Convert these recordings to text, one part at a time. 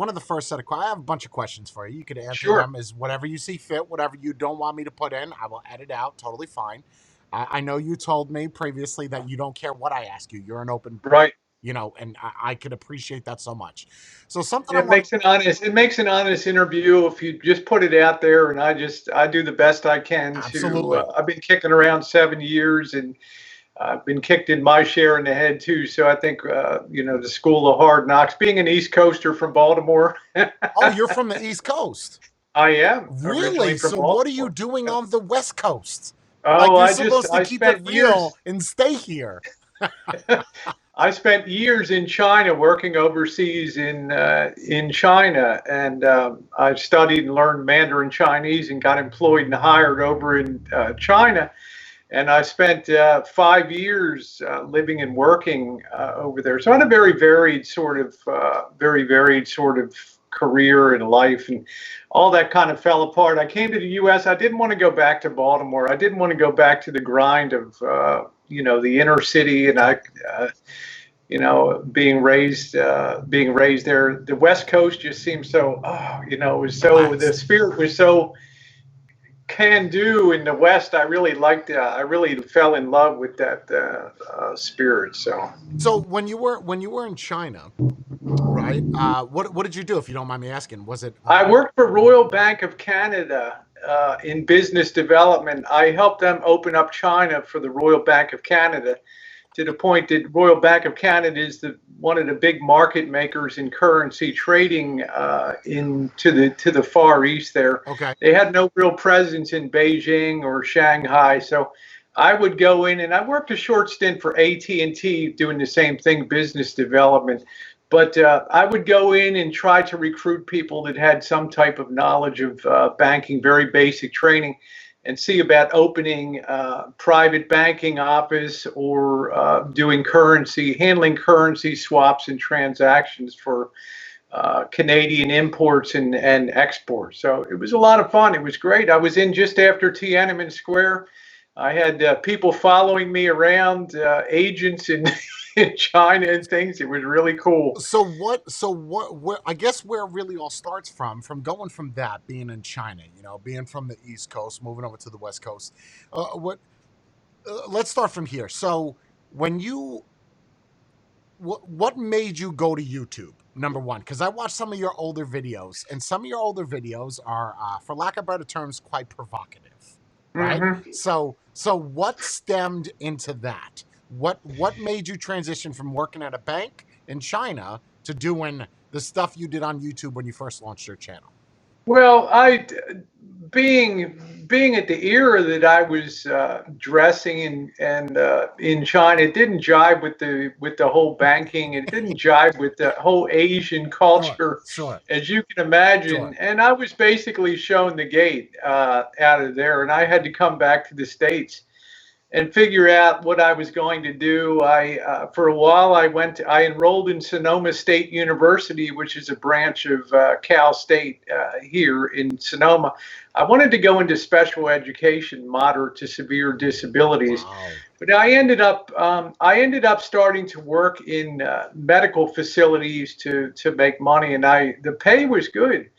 one of the first set of questions, I have a bunch of questions for you. You could answer Sure. them as whatever you see fit, whatever you don't want me to put in, I will edit out. Totally fine. I know you told me previously that you don't care what I ask you. You're an open, Right. and I could appreciate that so much. So something I It want makes an honest interview if you just put it out there, and I do the best I can to. absolutely. I've been kicking around 7 years, and I've been kicked in my share in the head too. So I think the school of hard knocks. Being an East Coaster from Baltimore, Oh, you're from the East Coast. I am originally Really? from So what are you Baltimore. doing on the West Coast? Like Oh, you're I just supposed to I keep it spent real years and stay here. I spent years in China working overseas in China, and I studied and learned Mandarin Chinese and got employed and hired over in China. And I spent 5 years living and working over there. So I had a very varied sort of career and life, and all that kind of fell apart. I came to the U.S. I didn't want to go back to Baltimore. I didn't want to go back to the grind of the inner city, and Okay. being raised there. The West Coast just seemed so, it was so, the Relaxed. spirit was so can do in the West. I really liked. I really fell in love with that spirit. So So when you were in China, right? What did you do if you don't mind me asking? Was it I worked for Royal Bank of Canada in business development. I helped them open up China for the Royal Bank of Canada, to the point that Royal Bank of Canada is one of the big market makers in currency trading to the Far East there. okay? They had no real presence in Beijing or Shanghai, so I would go in, and I worked a short stint for AT&T doing the same thing, business development. But I would go in and try to recruit people that had some type of knowledge of banking, very basic training, and see about opening private banking office, or handling currency swaps and transactions for Canadian imports and exports. So it was a lot of fun. It was great. I was in just after Tiananmen Square. I had people following me around, agents in, in China and things. It was really cool. So what? Where I guess where it really all starts from going from that being in China, being from the East Coast, moving over to the West Coast. What? Let's start from here. So when you what made you go to YouTube? Number one, because I watched some of your older videos, and some of your older videos are, for lack of better terms, quite provocative, right? Hmm. So what stemmed into that? What made you transition from working at a bank in China to doing the stuff you did on YouTube when you first launched your channel? Well, being at the era that I was dressing and in China, it didn't jive with the whole banking. It didn't jive with the whole Asian Sure, culture, sure, as you can imagine. sure. And I was basically shown the gate out of there, and I had to come back to the States and figure out what I was going to do. For a while, I enrolled in Sonoma State University, which is a branch of Cal State here in Sonoma. I wanted to go into special education, moderate to severe disabilities, Wow. but I ended up starting to work in medical facilities to make money, and the pay was good,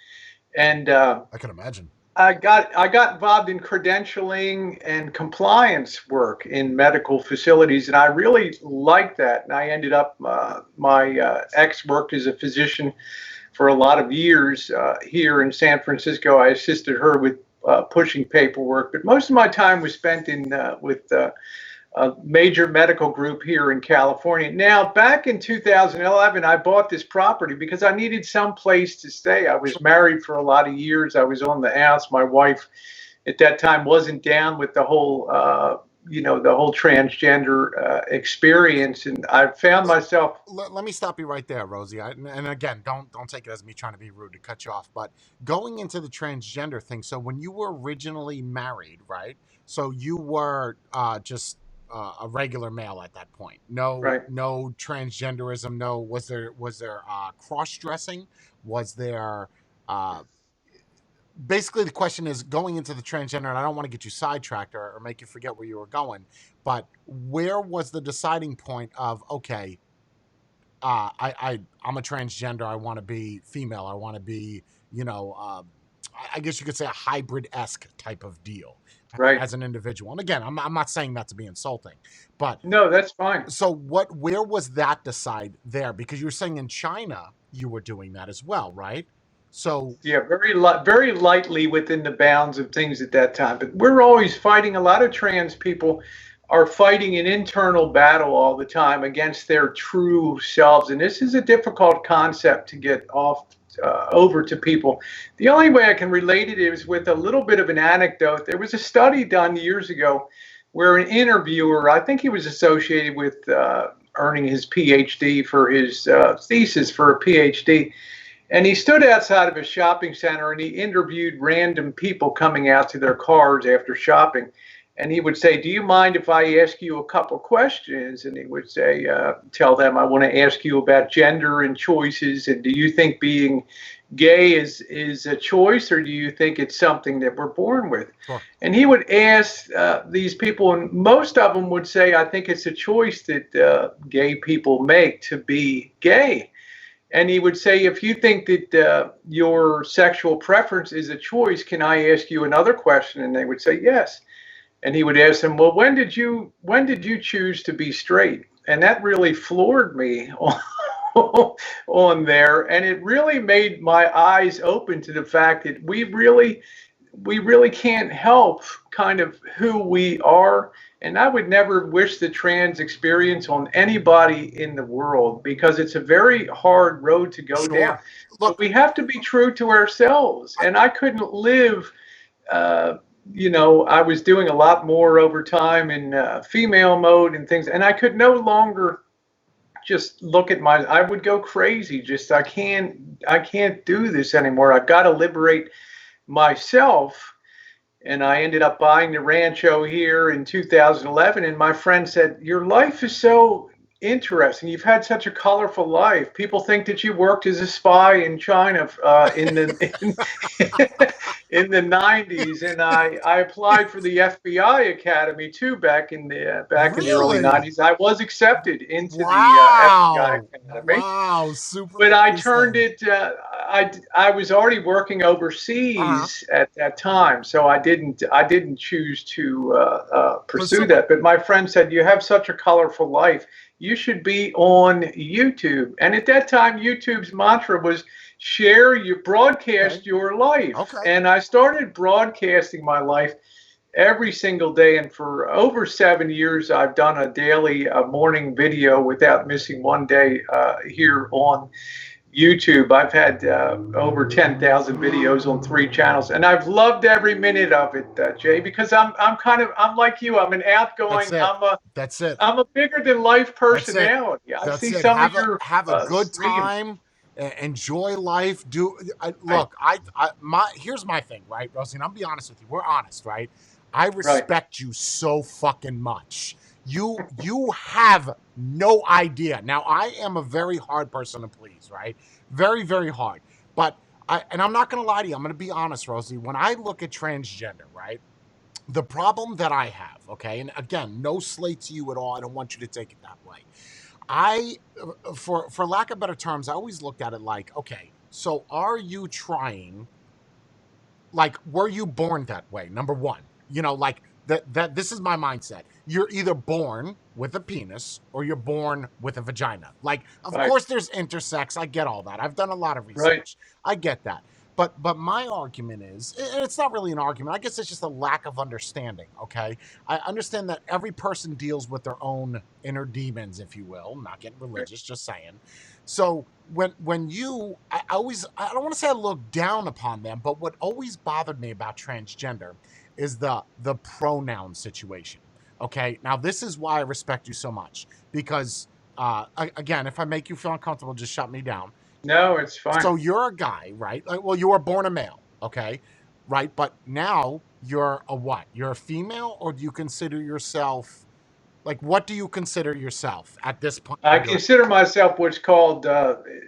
and I can imagine. I got involved in credentialing and compliance work in medical facilities, and I really liked that. And I ended up my ex worked as a physician for a lot of years here in San Francisco. I assisted her with pushing paperwork, but most of my time was spent in with a major medical group here in California. Now, back in 2011, I bought this property because I needed some place to stay. I was married for a lot of years. I was on the outs. My wife at that time wasn't down with the whole transgender experience, and I found myself. Let me stop you right there, Rosie. And again, don't take it as me trying to be rude to cut you off. But going into the transgender thing, so when you were originally married, right? So you were just a regular male at that point. No, Right. no transgenderism. No, was there cross dressing? Was there uh, basically the question is going into the transgender, and I don't want to get you sidetracked or make you forget where you were going, but where was the deciding point of okay, I'm a transgender. I want to be female. I want to be, you know, I guess you could say a hybrid-esque type of deal Right. as an individual. And again, I'm not saying that to be insulting, but No, that's fine. so where was that decide there? Because you were saying in China you were doing that as well, right? So Yeah, very lightly within the bounds of things at that time. But we're always fighting. A lot of trans people are fighting an internal battle all the time against their true selves, and this is a difficult concept to get off over to people. The only way I can relate it is with a little bit of an anecdote. There was a study done years ago where an interviewer, I think he was associated with earning his PhD for his thesis for a PhD. And he stood outside of a shopping center and he interviewed random people coming out to their cars after shopping. And he would say, "Do you mind if I ask you a couple questions?" And he would say, "Tell them I want to ask you about gender and choices. And do you think being gay is a choice, or do you think it's something that we're born with?" sure. And he would ask these people, and most of them would say, "I think it's a choice that gay people make to be gay." And he would say, "If you think that your sexual preference is a choice, can I ask you another question?" And they would say, "Yes." And he would ask them, "Well, when did you choose to be straight?" And that really floored me on there, and it really made my eyes open to the fact that we really can't help kind of who we are. And I would never wish the trans experience on anybody in the world because it's a very hard road to go down. Sure. But Look, we have to be true to ourselves. I, And I couldn't live, uh, I was doing a lot more over time in female mode and things. And I could no longer just look at I would go crazy. Just, I can't do this anymore. I've got to liberate myself. And I ended up buying the rancho here in 2011. And my friend said, "Your life is so interesting. You've had such a colorful life. People think that you worked as a spy in China in the 90s." And I applied for the FBI Academy too back in the early really? 90s. I was accepted into the FBI Wow. Academy. Wow. Super But I turned interesting. it. I was already working Uh-huh. overseas at that time, so I didn't choose to But pursue so, that. But my friend said, "You have such a colorful life. You should be on YouTube." And at that time, YouTube's mantra was okay. broadcast your life. Okay. And I started broadcasting my life every single day. And for over 7 years, I've done a daily morning video without missing one day here on YouTube. I've had over 10,000 videos on 3 channels, and I've loved every minute of it, Jay, because I'm like you. I'm an That's outgoing. it. I'm a That's it. I'm a bigger than life That's it. personality. I That's see it. some of your Have a good streams. time. Enjoy life. Right, Look. My here's my thing, right, Rosie? And I'll be honest with you. We're honest, right? I right, respect you so fucking much. You have no idea. Now I am a very hard person to please, right? Very very hard. But I'm not gonna lie to you. I'm gonna be honest, Rosie. When I look at transgender, right? The problem that I have, okay, and again, no slate to you at all. I don't want you to take it that way. I, for lack of better terms, I always looked at it like, okay, so are you trying, like, were you born that way? Number one, like that. This is my mindset. You're either born with a penis or you're born with a vagina. Like, of right, course, there's intersex. I get all that. I've done a lot of right. research. I get that. But my argument is, and it's not really an argument. I guess it's just a lack of understanding. Okay, I understand that every person deals with their own inner demons, if you will. I'm not getting religious, just saying. So when you, I don't want to say I look down upon them, but what always bothered me about transgender is the pronoun situation. Okay, now this is why I respect you so much because again, if I make you feel uncomfortable, just shut me down. No, it's fine. So you're a guy, right? Well, you were born a male, okay, right? But now you're a what? You're a female, or do you consider yourself Like, what do you consider yourself at this point I in your life? consider myself what's called,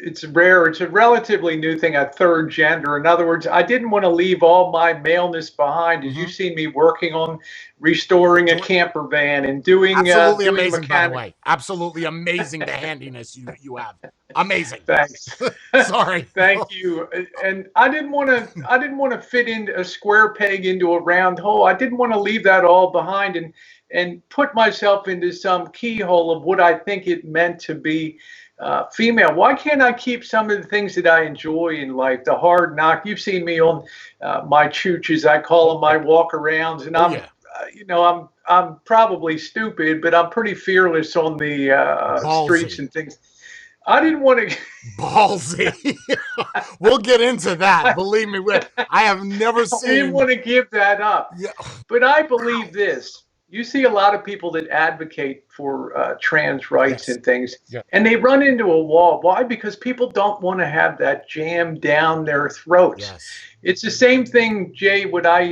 it's rare, it's a relatively new thing, a third gender. In other words, I didn't want to leave all my maleness behind. As you've Mm-hmm. seen me working on restoring a camper van and Absolutely doing amazing, by the mechanic. way. Absolutely amazing, the handiness you have. Amazing. Thanks. Sorry. Thank you. And I didn't want to fit in a square peg into a round hole. I didn't want to leave that all behind and put myself into some keyhole of what I think it meant to be female. Why can't I keep some of the things that I enjoy in life? The hard knock. You've seen me on my chooches. I call them my walk arounds, and Oh yeah. I'm probably stupid, but I'm pretty fearless on the streets Ballsy. and things. I didn't want to. Ballsy. We'll get into that. Believe me, I have never I didn't seen. want to give that up. Yeah. But I believe this. You see a lot of people that advocate for trans rights Yes. and things, Yeah. and they run into a wall. Why? Because people don't want to have that jammed down their throats. Yes. It's the same thing, Jay.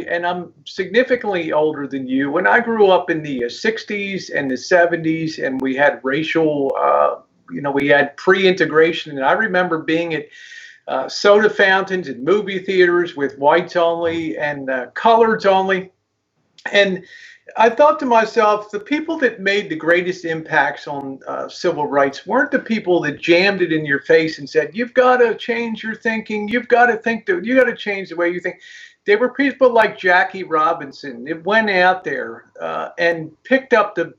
And I'm significantly older than you. When I grew up in the 60s and the 70s, and we had racial, we had pre-integration, and I remember being at soda fountains and movie theaters with whites only and coloreds only. And I thought to myself, the people that made the greatest impacts on civil rights weren't the people that jammed it in your face and said, "You've got to change your thinking. You've got to think that you got to change the way you think." They were people like Jackie Robinson that went out there and picked up the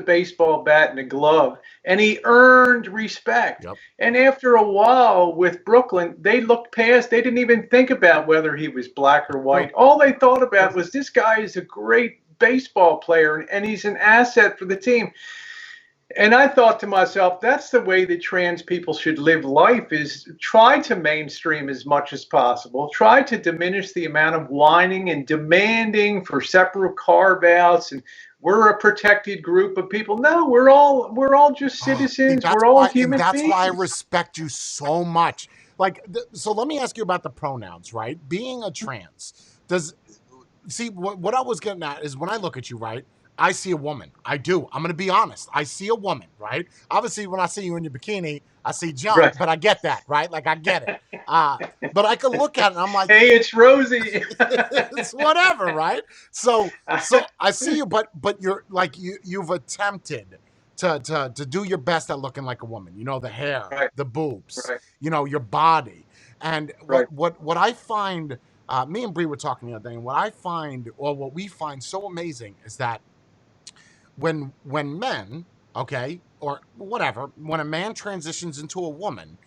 baseball bat and the glove, and he earned respect. Yep. And after a while with Brooklyn, they looked past. They didn't even think about whether he was black or white. No. All they thought about was this guy is a great baseball player and he's an asset for the team. And I thought to myself, that's the way that trans people should live life, is try to mainstream as much as possible. Try to diminish the amount of whining and demanding for separate carve outs and we're a protected group of people. No, we're all just See, citizens. We're all and human that's why I beings. respect you so much. Like, so let me ask you about the pronouns, right? Being a trans, does see what I was getting at is when I look at you, right? I see a woman. I do. I'm gonna be honest. I see a woman, right? Obviously, when I see you in your bikini, I see junk, Right. but I get that, right? Like I get it. But I can look at it and I'm like, Hey, it's Rosie. it's whatever, right? So I see you, but you're like you've attempted to do your best at looking like a woman. You know, the hair, Right, the boobs, right, you know, your body. And right. what I find, me and Bree were talking the other day, and what I find, or what we find so amazing is that when men, okay, or whatever, when a man transitions into a woman,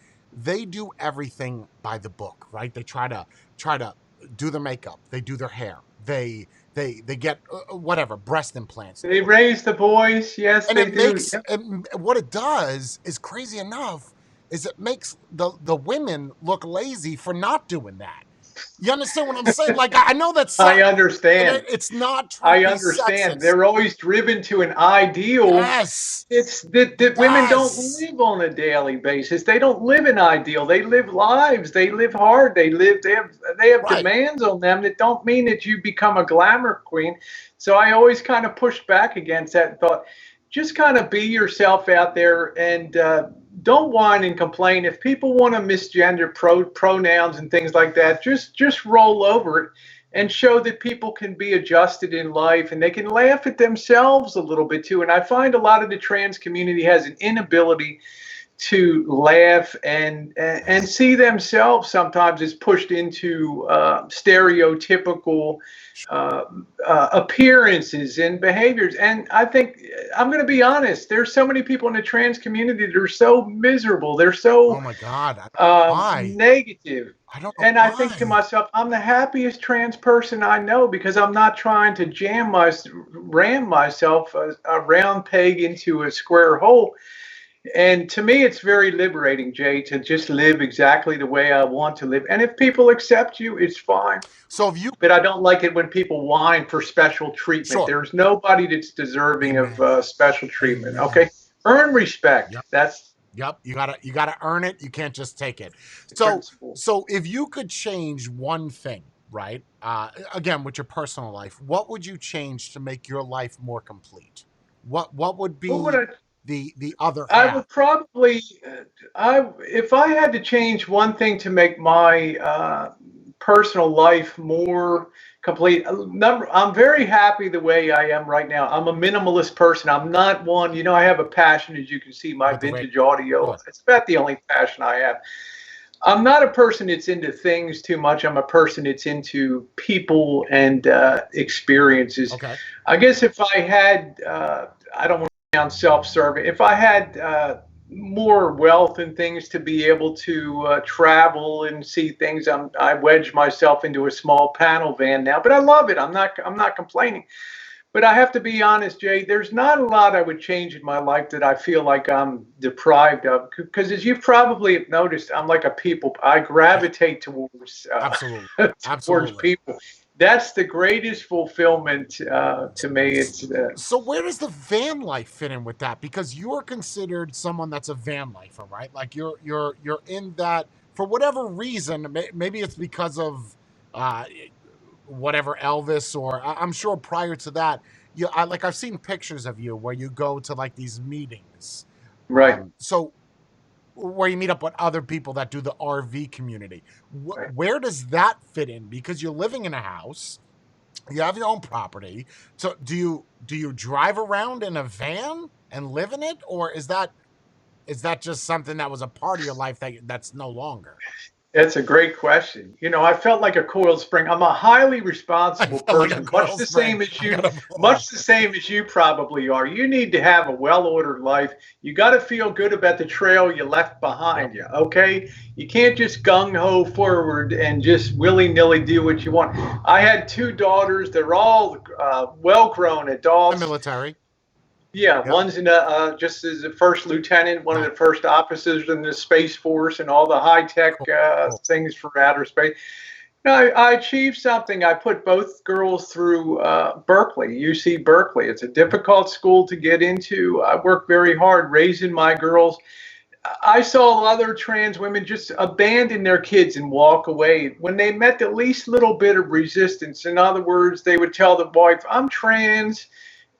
they do everything by the book, right? They try to do their makeup, they do their hair, they get whatever, breast implants, They raise the boys. Yes, and they it do. makes Yep. what it does is crazy enough is it makes the women look lazy for not doing that. You understand what I'm saying? Like I know that's I and understand. it's not trying to I be understand. sexist. They're always driven to an ideal. Yes. It's that women don't Yes. live on a daily basis. They don't live an ideal. They live lives. They live hard. They have Right. demands on them that don't mean that you become a glamour queen. So I always kind of pushed back against that and thought, just kind of be yourself out there and don't whine and complain. If people want to misgender pronouns and things like that, just roll over it and show that people can be adjusted in life and they can laugh at themselves a little bit too. And I find a lot of the trans community has an inability to laugh and see themselves sometimes as pushed into stereotypical uh, appearances and behaviors. And I think I'm going to be honest. There's so many people in the trans community that are so miserable. They're Oh so my God. I don't know why. negative. I don't know And I think to why. myself, I'm the happiest trans person I know because I'm not trying to ram myself a round peg into a square hole. And to me, it's very liberating, Jay, to just live exactly the way I want to live. And if people accept you, it's fine. So if you But I don't like it when people whine for special treatment. sure. There's nobody that's deserving of Amen. special treatment. Amen. Okay, earn respect. Yep. That's Yep. You gotta earn it. You can't just take it. the So principle. so if you could change one thing, right? Again, with your personal life, what would you change to make your life more complete? What would What would be the other I half? would probably, if I had to change one thing to make my personal life more complete. I'm very happy the way I am right now. I'm a minimalist person. I'm not one, I have a passion, as you can see, my With the radio? vintage audio. Sure. It's about the only passion I have. I'm not a person that's into things too much. I'm a person that's into people and experiences. Okay. I guess if I had, I don't want to sound self-serving, if I had more wealth and things to be able to travel and see things, I wedge myself into a small panel van now, but I love it. I'm not complaining. But I have to be honest, Jay, there's not a lot I would change in my life that I feel like I'm deprived of. Because as you've probably noticed, I'm like a people. I Yeah. gravitate towards Absolutely. towards Absolutely. people. That's the greatest fulfillment to me. It's So where does the van life fit in with that? Because you're considered someone that's a van lifer, right? Like you're in that for whatever reason. Maybe it's because of uh, whatever Elvis, or I'm sure prior to that, like I've seen pictures of you where you go to like these meetings. right. So where you meet up with other people that do the RV community. Right. Where does that fit in? Because you're living in a house, you have your own property. So do you drive around in a van and live in it, or is that just something that was a part of your life that's no longer? That's a great question. I felt like a coiled spring. I'm a highly I responsible felt like a person, coil spring. I gotta pull that. much the same as you probably are. You need to have a well-ordered life. You got to feel good about the trail you left Yep. behind you, okay? You can't just gung-ho forward and just willy-nilly do what you want. I had two daughters. They're all well-grown The adults. military. Yeah, Yep. one's in just as a first lieutenant, one of Nice. the first officers in the Space Force, and all the high tech Cool. Cool. things for outer space. I achieved something. I put both girls through Berkeley, UC Berkeley. It's a difficult school to get into. I worked very hard raising my girls. I saw other trans women just abandon their kids and walk away when they met the least little bit of resistance. In other words, they would tell the wife, "I'm trans,"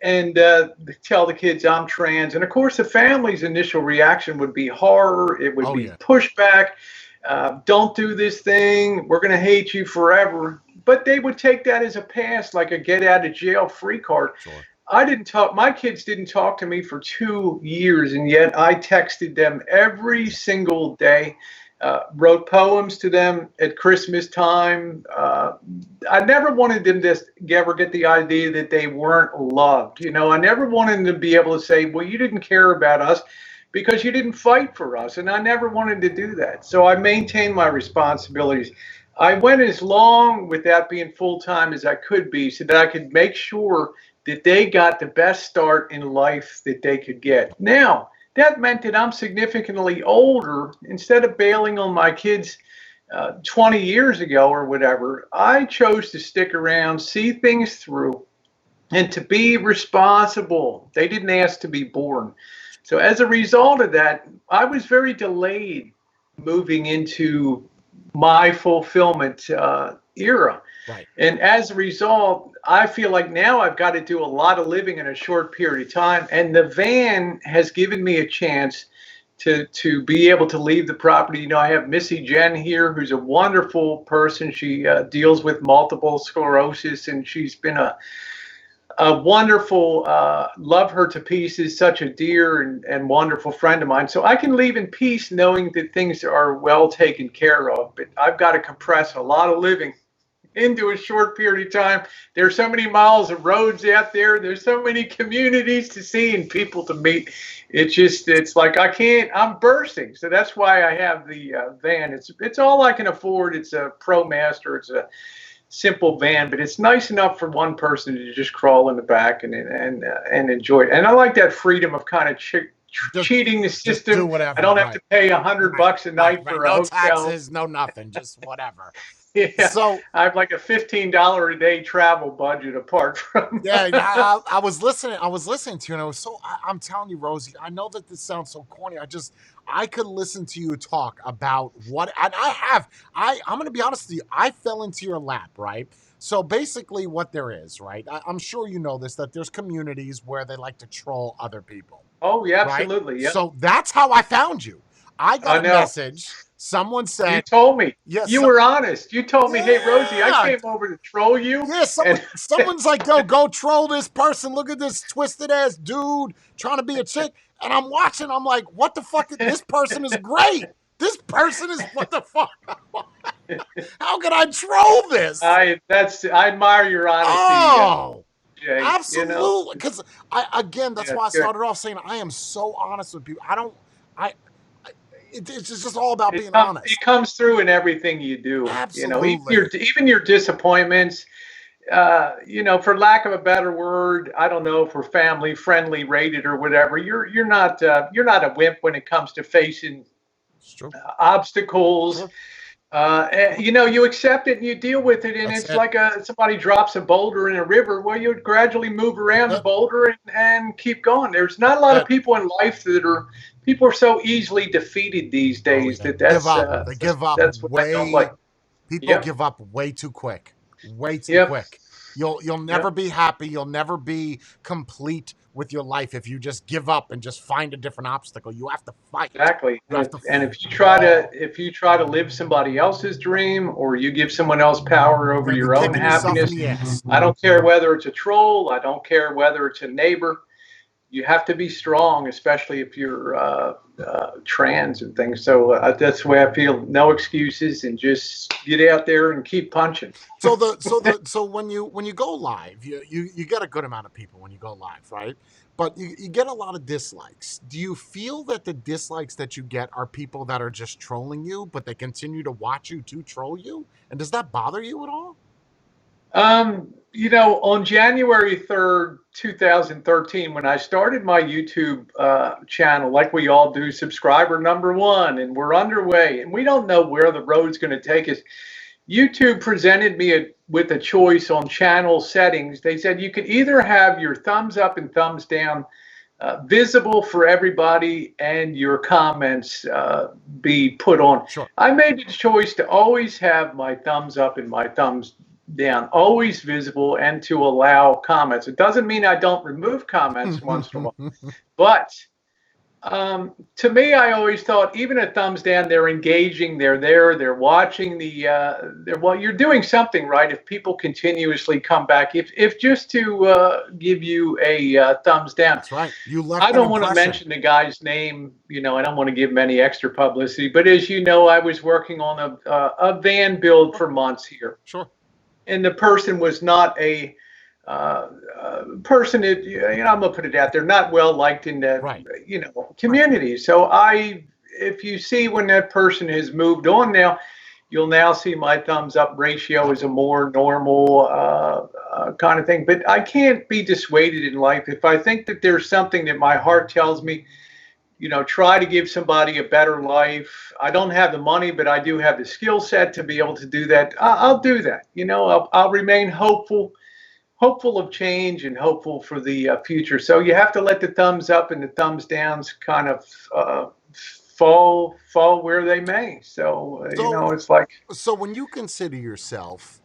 and tell the kids I'm trans. And of course, the family's initial reaction would be horror. It would Oh be yeah. pushback. Don't do this thing. We're going to hate you forever. But they would take that as a pass, like a get out of jail free card. Sure. I didn't talk, my kids didn't talk to me for 2 years, and yet I texted them every single day, wrote poems to them at Christmas time. I never wanted them to ever get the idea that they weren't loved. I never wanted them to be able to say, well, you didn't care about us because you didn't fight for us. And I never wanted to do that. So I maintained my responsibilities. I went as long without being full time as I could be so that I could make sure that they got the best start in life that they could get. Now, that meant that I'm significantly older. Instead of bailing on my kids 20 years ago or whatever, I chose to stick around, see things through, and to be responsible. They didn't ask to be born. So, as a result of that, I was very delayed moving into my fulfillment era. Right. And as a result, I feel like now I've got to do a lot of living in a short period of time. And the van has given me a chance to be able to leave the property. I have Missy Jen here, who's a wonderful person. She deals with multiple sclerosis, and she's been a wonderful, love her to pieces, such a dear and wonderful friend of mine. So I can leave in peace knowing that things are well taken care of. But I've got to compress a lot of living into a short period of time. There's so many miles of roads out there. There's so many communities to see and people to meet. It's like I'm bursting. So that's why I have the van. It's all I can afford. It's a ProMaster. It's a simple van, but it's nice enough for one person to just crawl in the back and enjoy it. And I like that freedom of kind of Just cheating the just do system. I whatever. don't have Right. to pay $100 a Right. night Right. for a No hotel. taxes. No nothing. Just whatever. Yeah, So I have like a $15 a day travel budget apart from. yeah, I was listening. I was listening to you, and I was so. I'm telling you, Rosie. I know that this sounds so corny. I could listen to you talk about what, and I have. I'm going to be honest with you. I fell into your lap, right? So basically, what there is, right? I'm sure you know this, that there's communities where they like to troll other people, Oh, yeah, right? absolutely. Yep. So that's how I found you. I got I a know. message. Someone You said, told me. "Yes, You were honest. You told me, "Hey, Rosie, I yeah, came over to troll you." yeah, And someone's like, go troll this person. Look at this twisted ass dude trying to be a chick. And I'm watching, I'm like, what the fuck? This person is great. This person is what the fuck? How can I troll this? I admire your honesty, Oh, Jay. You know, absolutely. Because that's yeah, why I it's good. started off saying I am so honest with people. I it's just all about It being comes it honest. comes through in everything you do. You know, Absolutely. even your disappointments. For lack of a better word, I don't know if we're family friendly rated or whatever. You're not a wimp when it comes to facing It's true. obstacles. Sure. You accept it and you deal with it, and That's it's it. like somebody drops a boulder in a river. Well, you gradually move That's around the it. boulder and keep going. There's not a lot of That's it. people in life people are so easily defeated these Oh days yeah. that Give up. They give up that's what I don't like. way people Yep, give up way too quick. Way too yep, quick. You'll never yep. be happy. You'll never be complete with your life if you just give up and just find a different obstacle. You have to fight. Exactly. You have to And if you try to fall. if you try to live somebody else's dream or you give someone else power You're over gonna be your own kicking yourself in happiness, the ass. I don't care whether it's a troll, I don't care whether it's a neighbor. You have to be strong, especially if you're trans and things. So that's the way I feel. No excuses, and just get out there and keep punching. So when you go live, you get a good amount of people when you go live, right? But you get a lot of dislikes. Do you feel that the dislikes that you get are people that are just trolling you, but they continue to watch you to troll you? And does that bother you at all? On January 3rd, 2013, when I started my YouTube channel, like we all do, subscriber number one, and we're underway, and we don't know where the road's going to take us. YouTube presented me with a choice on channel settings. They said you could either have your thumbs up and thumbs down visible for everybody and your comments be put on. Sure. I made the choice to always have my thumbs up and my thumbs down, always visible, and to allow comments. It doesn't mean I don't remove comments once in a while, but to me, I always thought even a thumbs down, they're engaging, they're there, they're watching you're doing something right if people continuously come back. If just to give you a thumbs down. That's right. You left I an don't want to impression. mention the guy's name, I don't want to give him any extra publicity, but as you know, I was working on a van build for months here. Sure. And the person was not a person that I'm gonna put it out there, not well liked in the Right. community. So if you see when that person has moved on now, you'll now see my thumbs up ratio is a more normal kind of thing. But I can't be dissuaded in life if I think that there's something that my heart tells me. Try to give somebody a better life. I don't have the money, but I do have the skill set to be able to do that. I'll do that. I'll remain hopeful of change and hopeful for the future. So you have to let the thumbs up and the thumbs downs kind of fall where they may. So it's like. So when you consider yourself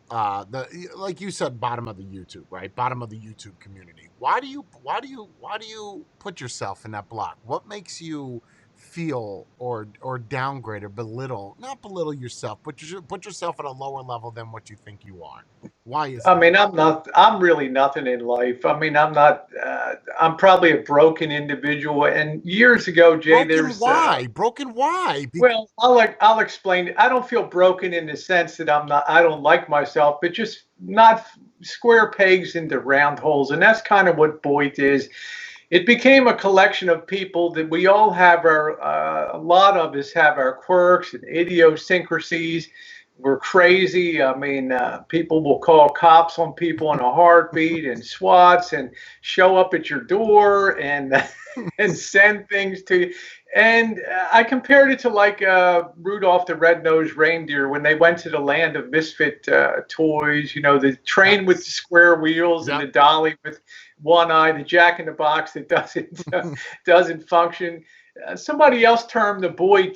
like you said, bottom of the YouTube, right? Bottom of the YouTube community. Why do you put yourself in that block? What makes you feel or downgrade or not belittle yourself, but you should put yourself at a lower level than what you think you are? Why is I that? mean, I'm really nothing in life. I mean, I'm not, I'm probably a broken individual. And years ago, Jay, Broken why? well, I'll explain it. I don't feel broken in the sense that I don't like myself, but just not square pegs into round holes. And that's kind of what Boyd is. It became a collection of people that we all have a lot of us have our quirks and idiosyncrasies. We're crazy. I mean, people will call cops on people in a heartbeat, and SWATs, and show up at your door and and send things to you. And I compared it to like Rudolph the Red-Nosed Reindeer when they went to the land of misfit toys. You know, the train with the square wheels and the Yep. dolly with one eye, the Jack in the Box that doesn't function. Somebody else termed the boy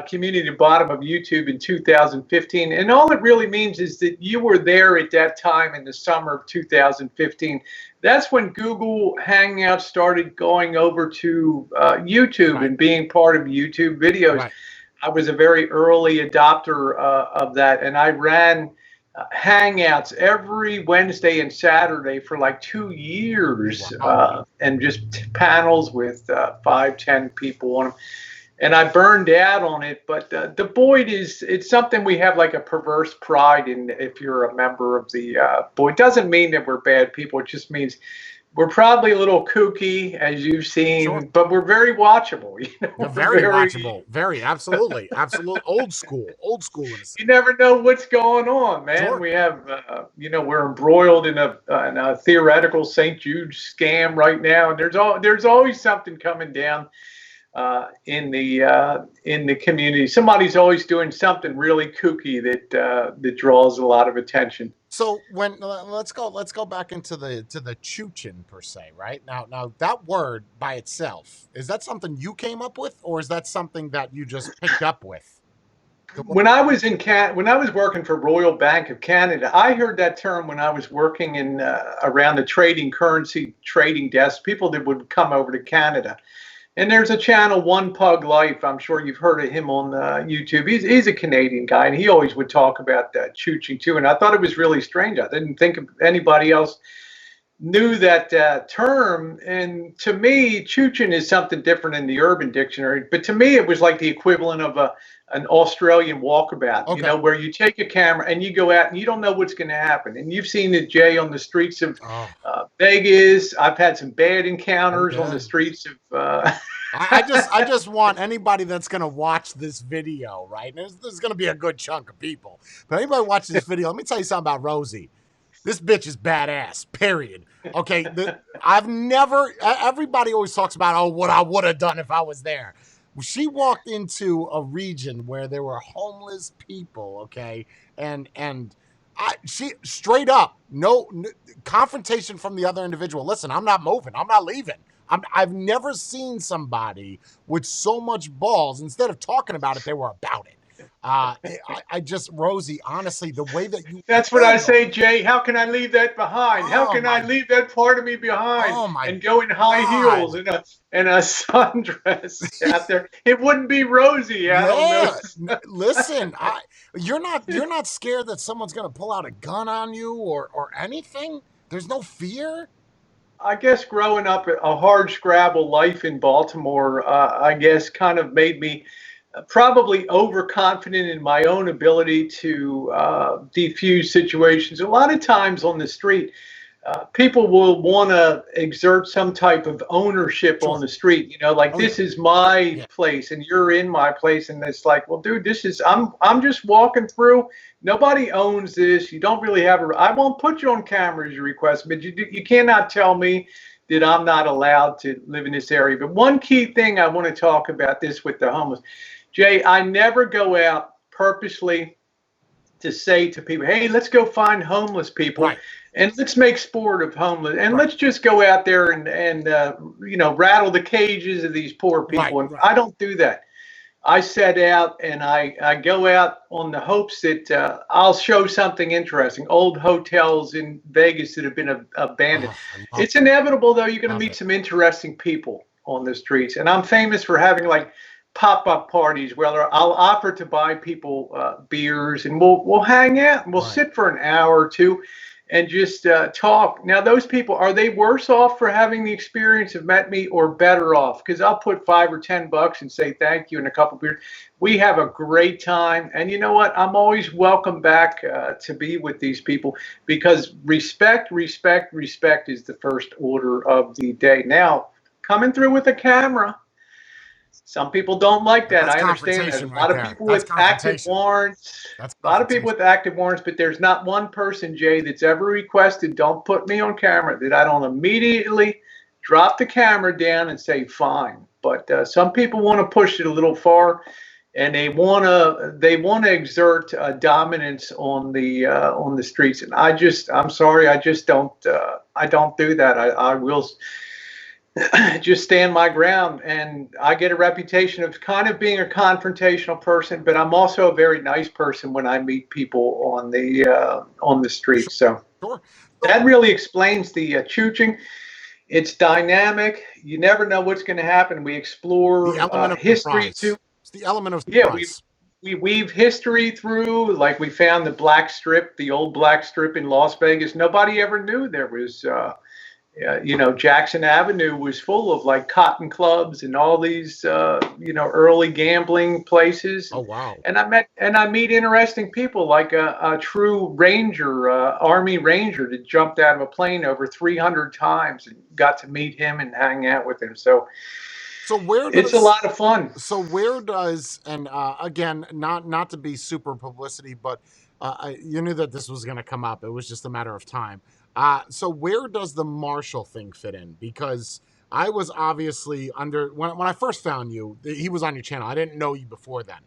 community the bottom of YouTube in 2015, and all it really means is that you were there at that time in the summer of 2015. That's when Google Hangouts started going over to YouTube Right. and being part of YouTube videos. Right. I was a very early adopter of that, and I ran Hangouts every Wednesday and Saturday for like 2 years, Wow. and just panels with 5, 10 people on them. And I burned out on it, but the Boyd it's something we have like a perverse pride in. If you're a member of the Boyd, doesn't mean that we're bad people. It just means we're probably a little kooky, as you've seen, Sure. but we're very watchable. You know, They're we're very watchable. Very, absolutely. Old school. Old school in a sense. You never know what's going on, man. Sure. We have, we're embroiled in a theoretical St. Jude scam right now, and there's always something coming down in the community. Somebody's always doing something really kooky that draws a lot of attention. So when let's go back into the chuchin per se, right? Now that word by itself, is that something you came up with, or is that something that you just picked up with? When I was when I was working for Royal Bank of Canada, I heard that term when I was working in around the trading currency trading desk. People that would come over to Canada, and there's a channel, One Pug Life. I'm sure you've heard of him on YouTube. He's a Canadian guy, and he always would talk about chooching too. And I thought it was really strange. I didn't think anybody else knew that term. And to me, chooching is something different in the Urban Dictionary. But to me, it was like the equivalent of an Australian walkabout, Okay. where you take a camera and you go out and you don't know what's going to happen. And you've seen it, Jay, on the streets of Vegas. I've had some bad encounters on the streets of. I just want anybody that's gonna watch this video, right? And there's gonna be a good chunk of people, but anybody watch this video, let me tell you something about Rosie. This bitch is badass. Period. Okay, I've never. Everybody always talks about what I would have done if I was there. She walked into a region where there were homeless people, okay, and she straight up no confrontation from the other individual. Listen, I'm not moving. I'm not leaving. I've never seen somebody with so much balls. Instead of talking about it, they were about it. I just, Rosie, honestly, the way that you. That's what I say, Jay. How can I leave that behind? How can I leave that part of me behind and go in high heels and a sundress out there? It wouldn't be Rosie. I don't know. Listen, you're not scared that someone's gonna pull out a gun on you or anything? There's no fear? I guess growing up a hard scrabble life in Baltimore, I guess kind of made me probably overconfident in my own ability to defuse situations. A lot of times on the street, people will want to exert some type of ownership on the street. This is my place and you're in my place, and it's like, well, dude, I'm just walking through. Nobody owns this. You don't really have I won't put you on camera as you request, but you cannot tell me that I'm not allowed to live in this area. But one key thing I want to talk about this with the homeless. Jay, I never go out purposely to say to people, hey, let's go find homeless people and let's make sport of homeless. And let's just go out there and rattle the cages of these poor people. And I don't do that. I set out and I go out on the hopes that I'll show something interesting. Old hotels in Vegas that have been abandoned. It's inevitable, though, you're going to meet some interesting people on the streets. And I'm famous for having pop-up parties where I'll offer to buy people beers and we'll hang out and we'll sit for an hour or two and just talk. Now, those people, are they worse off for having the experience of met me or better off? Because I'll put $5 or $10 and say thank you and a couple beers. We have a great time. And you know what? I'm always welcome back to be with these people because respect is the first order of the day. Now, coming through with a camera, some people don't like that. I understand that. A lot of people with active warrants. A lot of people with active warrants, but there's not one person, Jay, that's ever requested, don't put me on camera, that I don't immediately drop the camera down and say, fine. But some people want to push it a little far, and they want to exert dominance on the streets. And I'm sorry, I don't do that. I will just stand my ground, and I get a reputation of kind of being a confrontational person, but I'm also a very nice person when I meet people on the street. Sure. So Sure. that really explains the chooching. It's dynamic. You never know what's going to happen. We The explore element of history too. surprise. It's the element of Yeah, surprise. we weave history through. Like we found the old black strip in Las Vegas. Nobody ever knew there was. Jackson Avenue was full of like cotton clubs and all these, early gambling places. Oh, wow. And I meet interesting people like a true ranger, Army Ranger that jumped out of a plane over 300 times, and got to meet him and hang out with him. So So where it's a does lot of fun. and again, not to be super publicity, but you knew that this was going to come up. It was just a matter of time. So where does the Marshall thing fit in? Because I was obviously when I first found you, he was on your channel. I didn't know you before then,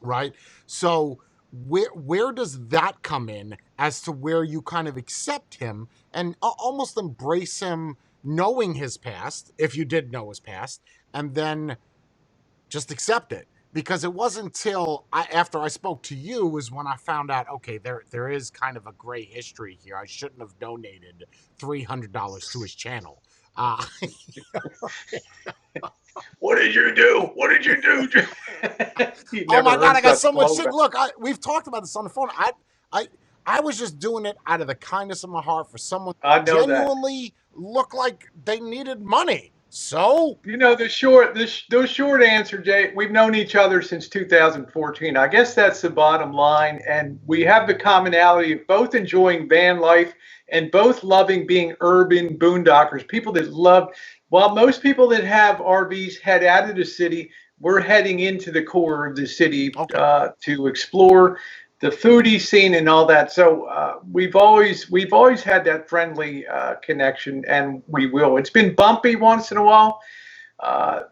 right? So where does that come in as to where you kind of accept him and almost embrace him, knowing his past, if you did know his past, and then just accept it? Because it wasn't until after I spoke to you was when I found out, okay, there is kind of a gray history here. I shouldn't have donated $300 to his channel. What did you do? What did you do? You Oh never my God, heard I got such so much shit. blowback. Look, we've talked about this on the phone. I, I was just doing it out of the kindness of my heart for someone I who know that. genuinely looked like they needed money. So, The short answer, Jay, we've known each other since 2014. I guess that's the bottom line. And we have the commonality of both enjoying van life and both loving being urban boondockers. People that love, while most people that have RVs head out of the city, we're heading into the core of the city okay. to explore the foodie scene and all that. So we've always had that friendly connection, and we will. It's been bumpy once in a while. I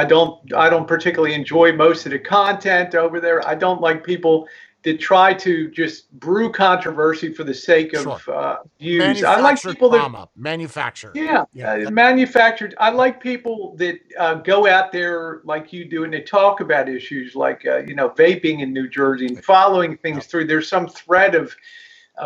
don't particularly enjoy most of the content over there. I don't like people that try to just brew controversy for the sake of Sure. views. I like Manufactured people that, drama. Manufactured. yeah, Yeah. manufactured. I like people that go out there like you do, and they talk about issues like vaping in New Jersey and following things through. There's some thread of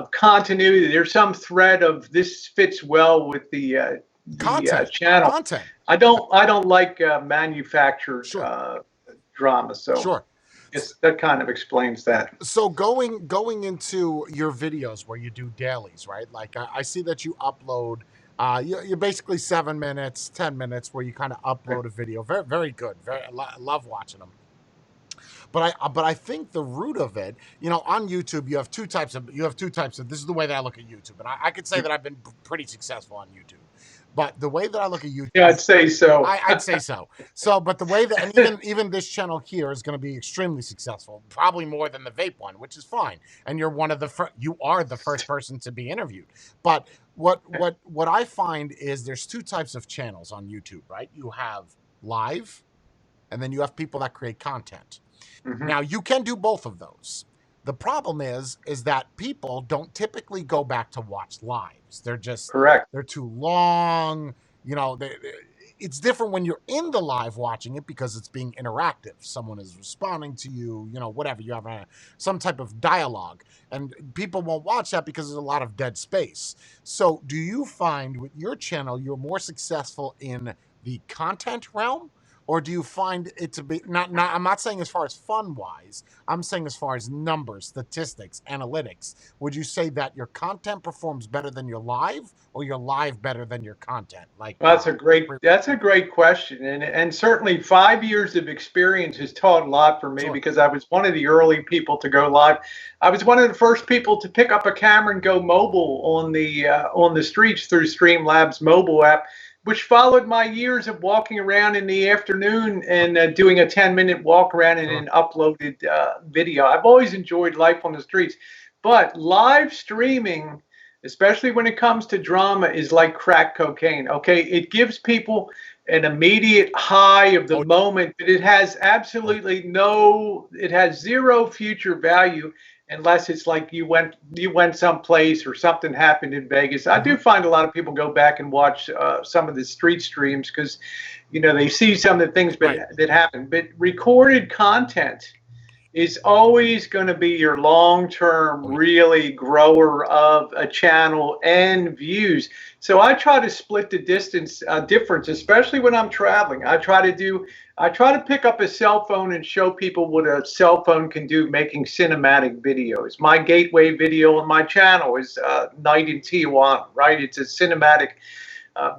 continuity. There's some thread of this fits well with the Content. channel. Content. I don't like manufactured Sure. drama. So Sure. that kind of explains that. So going into your videos where you do dailies, right? Like I see that you upload. You're basically 7 minutes, 10 minutes, where you kind of upload a video. Very, very good. I love watching them. But I think the root of it, on YouTube, you have two types of. This is the way that I look at YouTube, and I could say that I've been pretty successful on YouTube. But the way that I look at YouTube, Yeah, I'd say so. I'd say so. So, but the way that, and even this channel here is going to be extremely successful, probably more than the vape one, which is fine. And you're you are the first person to be interviewed. But what I find is there's two types of channels on YouTube, right? You have live, and then you have people that create content. Mm-hmm. Now you can do both of those. The problem is that people don't typically go back to watch lives. They're just Correct. They're too long. It's different when you're in the live watching it because it's being interactive. Someone is responding to you. Whatever, you have some type of dialogue, and people won't watch that because there's a lot of dead space. So, do you find with your channel you're more successful in the content realm? Or do you find it to be not? I'm not saying as far as fun wise. I'm saying as far as numbers, statistics, analytics. Would you say that your content performs better than your live, or your live better than your content? That's a great question, and certainly 5 years of experience has taught a lot for me. Sure. Because I was one of the early people to go live. I was one of the first people to pick up a camera and go mobile on the streets through Streamlabs mobile app, which followed my years of walking around in the afternoon and doing a 10-minute walk around and an uploaded video. I've always enjoyed life on the streets, but live streaming, especially when it comes to drama, is like crack cocaine. Okay, it gives people an immediate high of the Oh, moment, but it has oh, absolutely no, it has zero future value unless it's like you went someplace or something happened in Vegas. I do mhm, find a lot of people go back and watch some of the street streams because they see some of the things right. that happen. But recorded content is always going to be your long-term Oh, yeah. really grower of a channel and views. So I try to split the difference, especially when I'm traveling. I try to pick up a cell phone and show people what a cell phone can do making cinematic videos. My gateway video on my channel is Night in Tijuana, right? It's a cinematic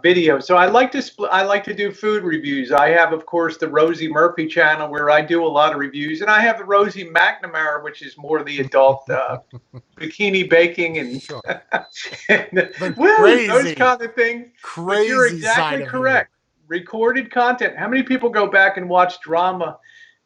video. So I like to do food reviews. I have, of course, the Rosie Murphy channel where I do a lot of reviews, and I have the Rosie McNamara, which is more the adult bikini baking and, Sure. and The woo, those crazy, kind of things. But you're crazy side exactly of you. correct. Recorded content. How many people go back and watch drama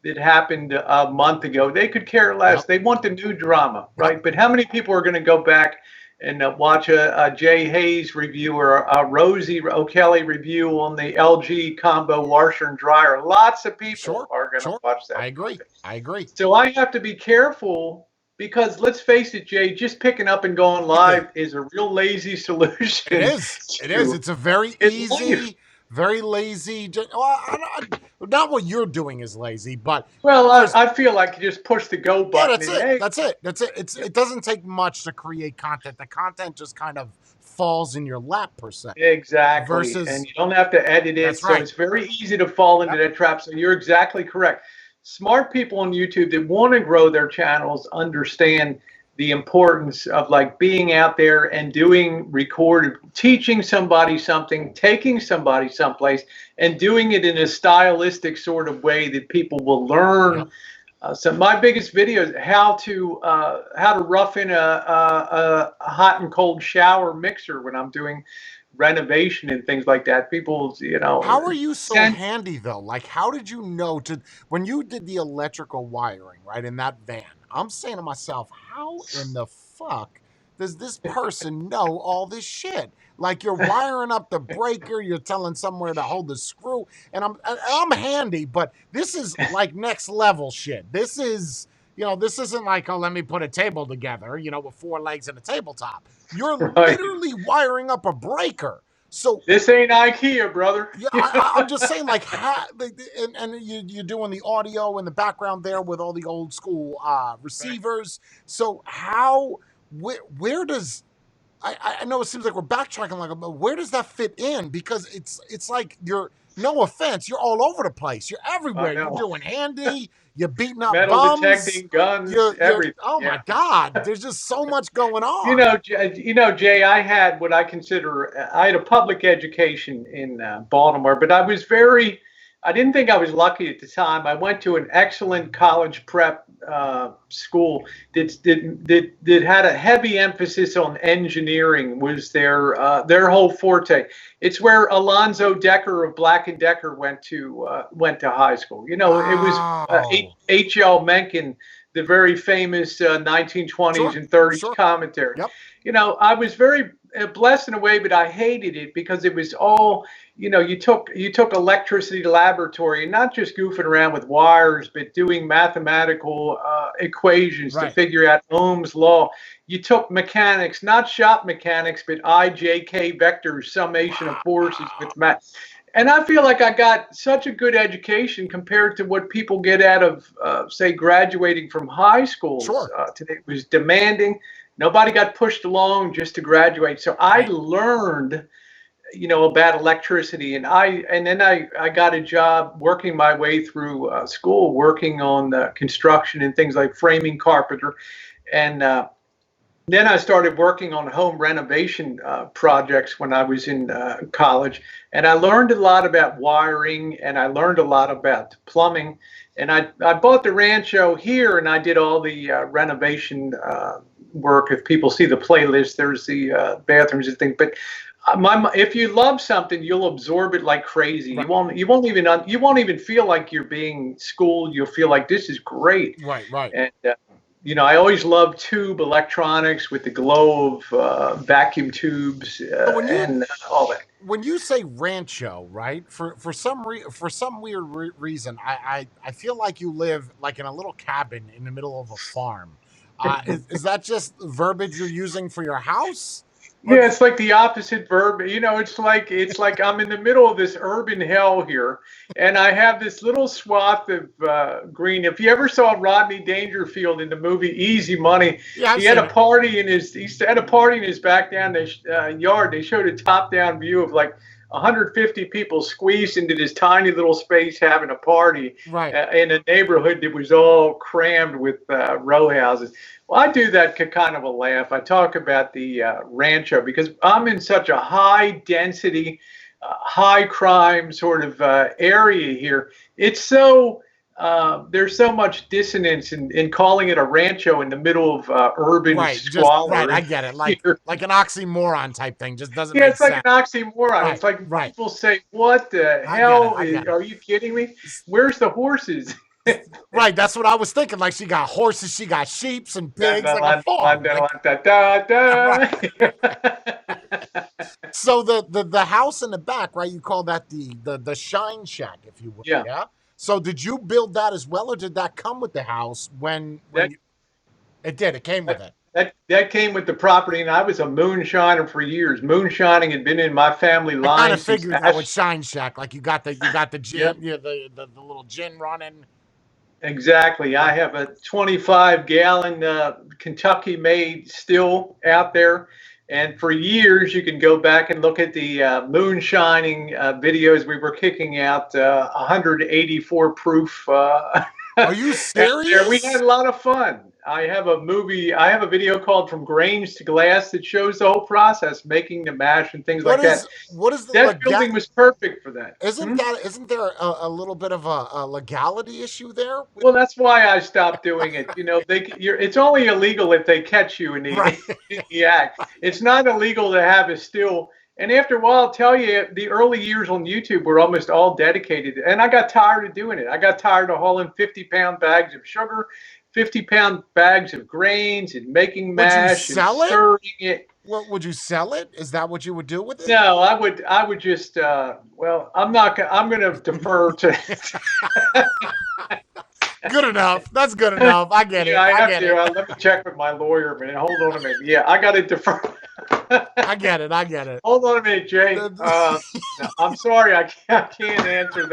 that happened a month ago? They could care less. Yep. They want the new drama, Yep. right? But how many people are going to go back and watch a Jay Hayes review or a Rosie O'Kelly review on the LG combo washer and dryer? Lots of people Sure. are going to Sure. watch I that. agree. I agree. So I have to be careful because let's face it, Jay, just picking up and going Easy. live is a real lazy It solution is. It is. to It's a very life. easy, very lazy. Well, not what you're doing is lazy, but Well, there's. I feel like you just push the go Yeah, button that's and it. hey, That's it. That's it. It doesn't take much to create content. The content just kind of falls in your lap per se. exactly. And Versus, you don't have to edit it. that's So right. it's very easy to fall into Yep. that trap. So you're exactly correct. Smart people on YouTube that want to grow their channels understand the importance of like being out there and doing recorded, teaching somebody something, taking somebody someplace, and doing it in a stylistic sort of way that people will learn. Yep. So my biggest video is how to rough in a hot and cold shower mixer when I'm doing renovation and things like that. People, How are you so send. handy though? Like, how did you know to when you did the electrical wiring right in that van? I'm saying to myself, how in the fuck does this person know all this shit? Like, you're wiring up the breaker, you're telling somewhere to hold the screw, and I'm handy, but this is like next level shit. This is. This isn't like, oh, let me put a table together, with four legs and a tabletop. You're Right. literally wiring up a breaker. So This ain't IKEA, brother. yeah, I'm just saying, like, and you're doing the audio in the background there with all the old school Right. receivers. So where does I know it seems like we're backtracking, like, but where does that fit in? Because it's like no offense, you're all over the place. You're I everywhere. You're know. doing handy. You're beating up Metal bums. detecting guns, You're everything. oh my Yeah. god, there's just so much going You on. know, Jay, I had what I had a public education in Baltimore, but I didn't think I was lucky at the time. I went to an excellent college prep school that had a heavy emphasis on engineering was their whole forte. It's where Alonzo Decker of Black and Decker went to high school. It was Oh, H.L. Mencken, the very famous 1920s sure, and 30s sure. commentary. Yep. I was very blessed in a way, but I hated it because it was all, you took electricity laboratory and not just goofing around with wires, but doing mathematical equations to Right. figure out Ohm's law. You took mechanics, not shop mechanics, but IJK vectors, summation of forces with math. And I feel like I got such a good education compared to what people get out of, say, graduating from high schools Sure. today. It was demanding. Nobody got pushed along just to graduate. So I Right. learned, about electricity, and then I got a job working my way through school, working on construction and things like framing carpenter, and then I started working on home renovation projects when I was in college, and I learned a lot about wiring, and I learned a lot about plumbing, and I bought the Rancho here, and I did all the renovation work. If people see the playlist, there's the bathrooms and things. But if you love something, you'll absorb it like crazy. Right. You won't even feel like you're being schooled. You'll feel like this is great. Right. Right. And I always loved tube electronics with the glow of vacuum tubes So when you and all that. when you say rancho, right? For some weird reason, I feel like you live like in a little cabin in the middle of a farm. Is that just verbiage you're using for your house? Or Yeah, it's like the opposite verb. It's like I'm in the middle of this urban hell here, and I have this little swath of green. If you ever saw Rodney Dangerfield in the movie Easy Money, yeah, I've he had seen a it. party in his he had a party in his back down the yard. They showed a top down view of like 150 people squeezed into this tiny little space having a party Right. in a neighborhood that was all crammed with row houses. Well, I do that kind of a laugh. I talk about the rancho because I'm in such a high density, high crime sort of area here. It's so there's so much dissonance in calling it a rancho in the middle of urban Right. Just right. squalor I get it. here. Like an oxymoron type thing. Just doesn't Yeah, make it's like an sense. oxymoron. Right. It's like Right. people say, "What the I get it. hell? I get it. Are you kidding me? Where's the horses?" Right. That's what I was thinking. Like she got horses, she got sheeps and pigs, like a farm. Like right. So the house in the back, right? You call that the shine shack, if you will. Yeah, Yeah. So did you build that as well, or did that come with the house when that you? It did. It came with That, it. that came with the property, and I was a moonshiner for years. Moonshining had been in my family I kind line of since figured that with Shine Shack, like you got the gin, Yep, yeah, the little gin running. exactly. I Right. have a 25-gallon Kentucky-made still out there, and for years you can go back and look at the moonshining videos. We were kicking out 184 proof Are you out there. We had serious? a lot of fun. I have a video called From Grains to Glass that shows the whole process, making the mash and things What like that. is what is the That legal? building was perfect for that. Isn't Hmm? that isn't there a little bit of a legality issue there? Well, that's why I stopped doing it. It's only illegal if they catch you in Right. the in the act. It's not illegal to have a still. And after a while, I'll tell you, the early years on YouTube were almost all dedicated. And I got tired of doing it. I got tired of hauling 50-pound bags of sugar, 50-pound bags of grains, and making Would you mash and sell it? stirring it. What would you sell it? Is that what you would do with it? No, I would just well, I'm not gonna I'm gonna defer to Good enough. That's good enough. I get yeah, it. I I have get to. it. Let me check with my lawyer a minute. Hold on a minute. Yeah, I got to defer. I get it. I get it. Hold on a minute, Jay. No, I'm sorry, I can't answer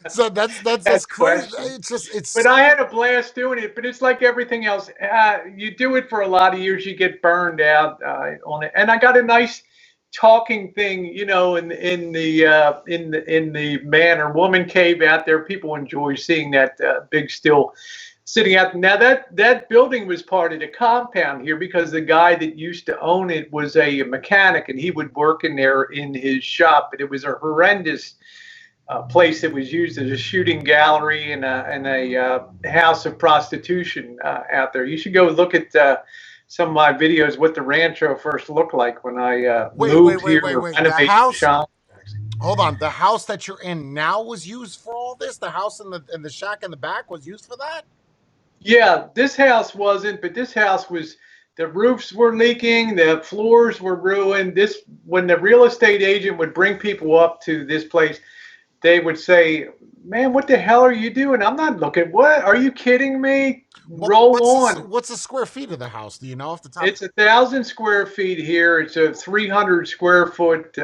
So that's that just crazy. question. It's just it's But I so had a blast doing it. But it's like everything else. You do it for a lot of years, you get burned out on it. And I got a nice talking thing, in the man or woman cave out there. People enjoy seeing that big still sitting out. Now that building was part of the compound here because the guy that used to own it was a mechanic, and he would work in there in his shop. But it was a horrendous place that was used as a shooting gallery and a house of prostitution out there. You should go look at some of my videos what the rancho first looked like when I moved here to wait. The renovate the house. shop. Hold on. The house that you're in now was used for all this. The house in the shack in the back was used for that. Yeah, this house wasn't, but this house was. The roofs were leaking, the floors were ruined. This when the real estate agent would bring people up to this place, they would say, "Man, what the hell are you doing? I'm not looking. What? Are you kidding me? What Roll on." what's the square feet of the house? Do you know off the top? It's 1,000 square feet here. It's a 300 square foot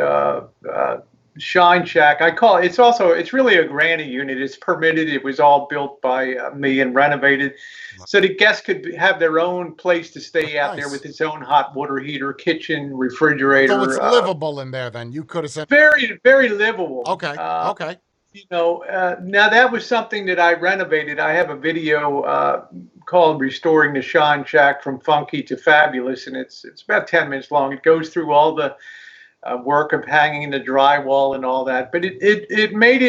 shine shack. I call it. It's really a granny unit. It's permitted. It was all built by me and renovated, so the guests could have their own place to stay out there Nice. with its own hot water heater, kitchen, So it's refrigerator. livable in there. Then you could have said, Very, very livable. okay, okay. Now that was something that I renovated. I have a video called "Restoring the Shine Shack from Funky to Fabulous," and it's about 10 minutes long. It goes through all the work of hanging the drywall and all that. But it's made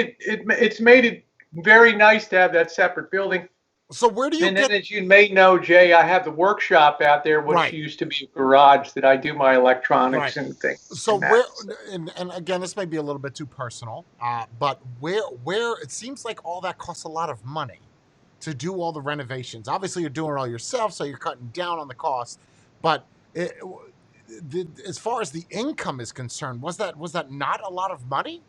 it very nice to have that separate building. So where do you And then, get as you may know, Jay, I have the workshop out there, which right? used to be a garage that I do my electronics Right. and things So and that. where and again, this may be a little bit too personal, but where it seems like all that costs a lot of money. to do all the renovations? Obviously, you're doing it all yourself, so you're cutting down on the cost. But as far as the income is concerned, was that not a lot of money?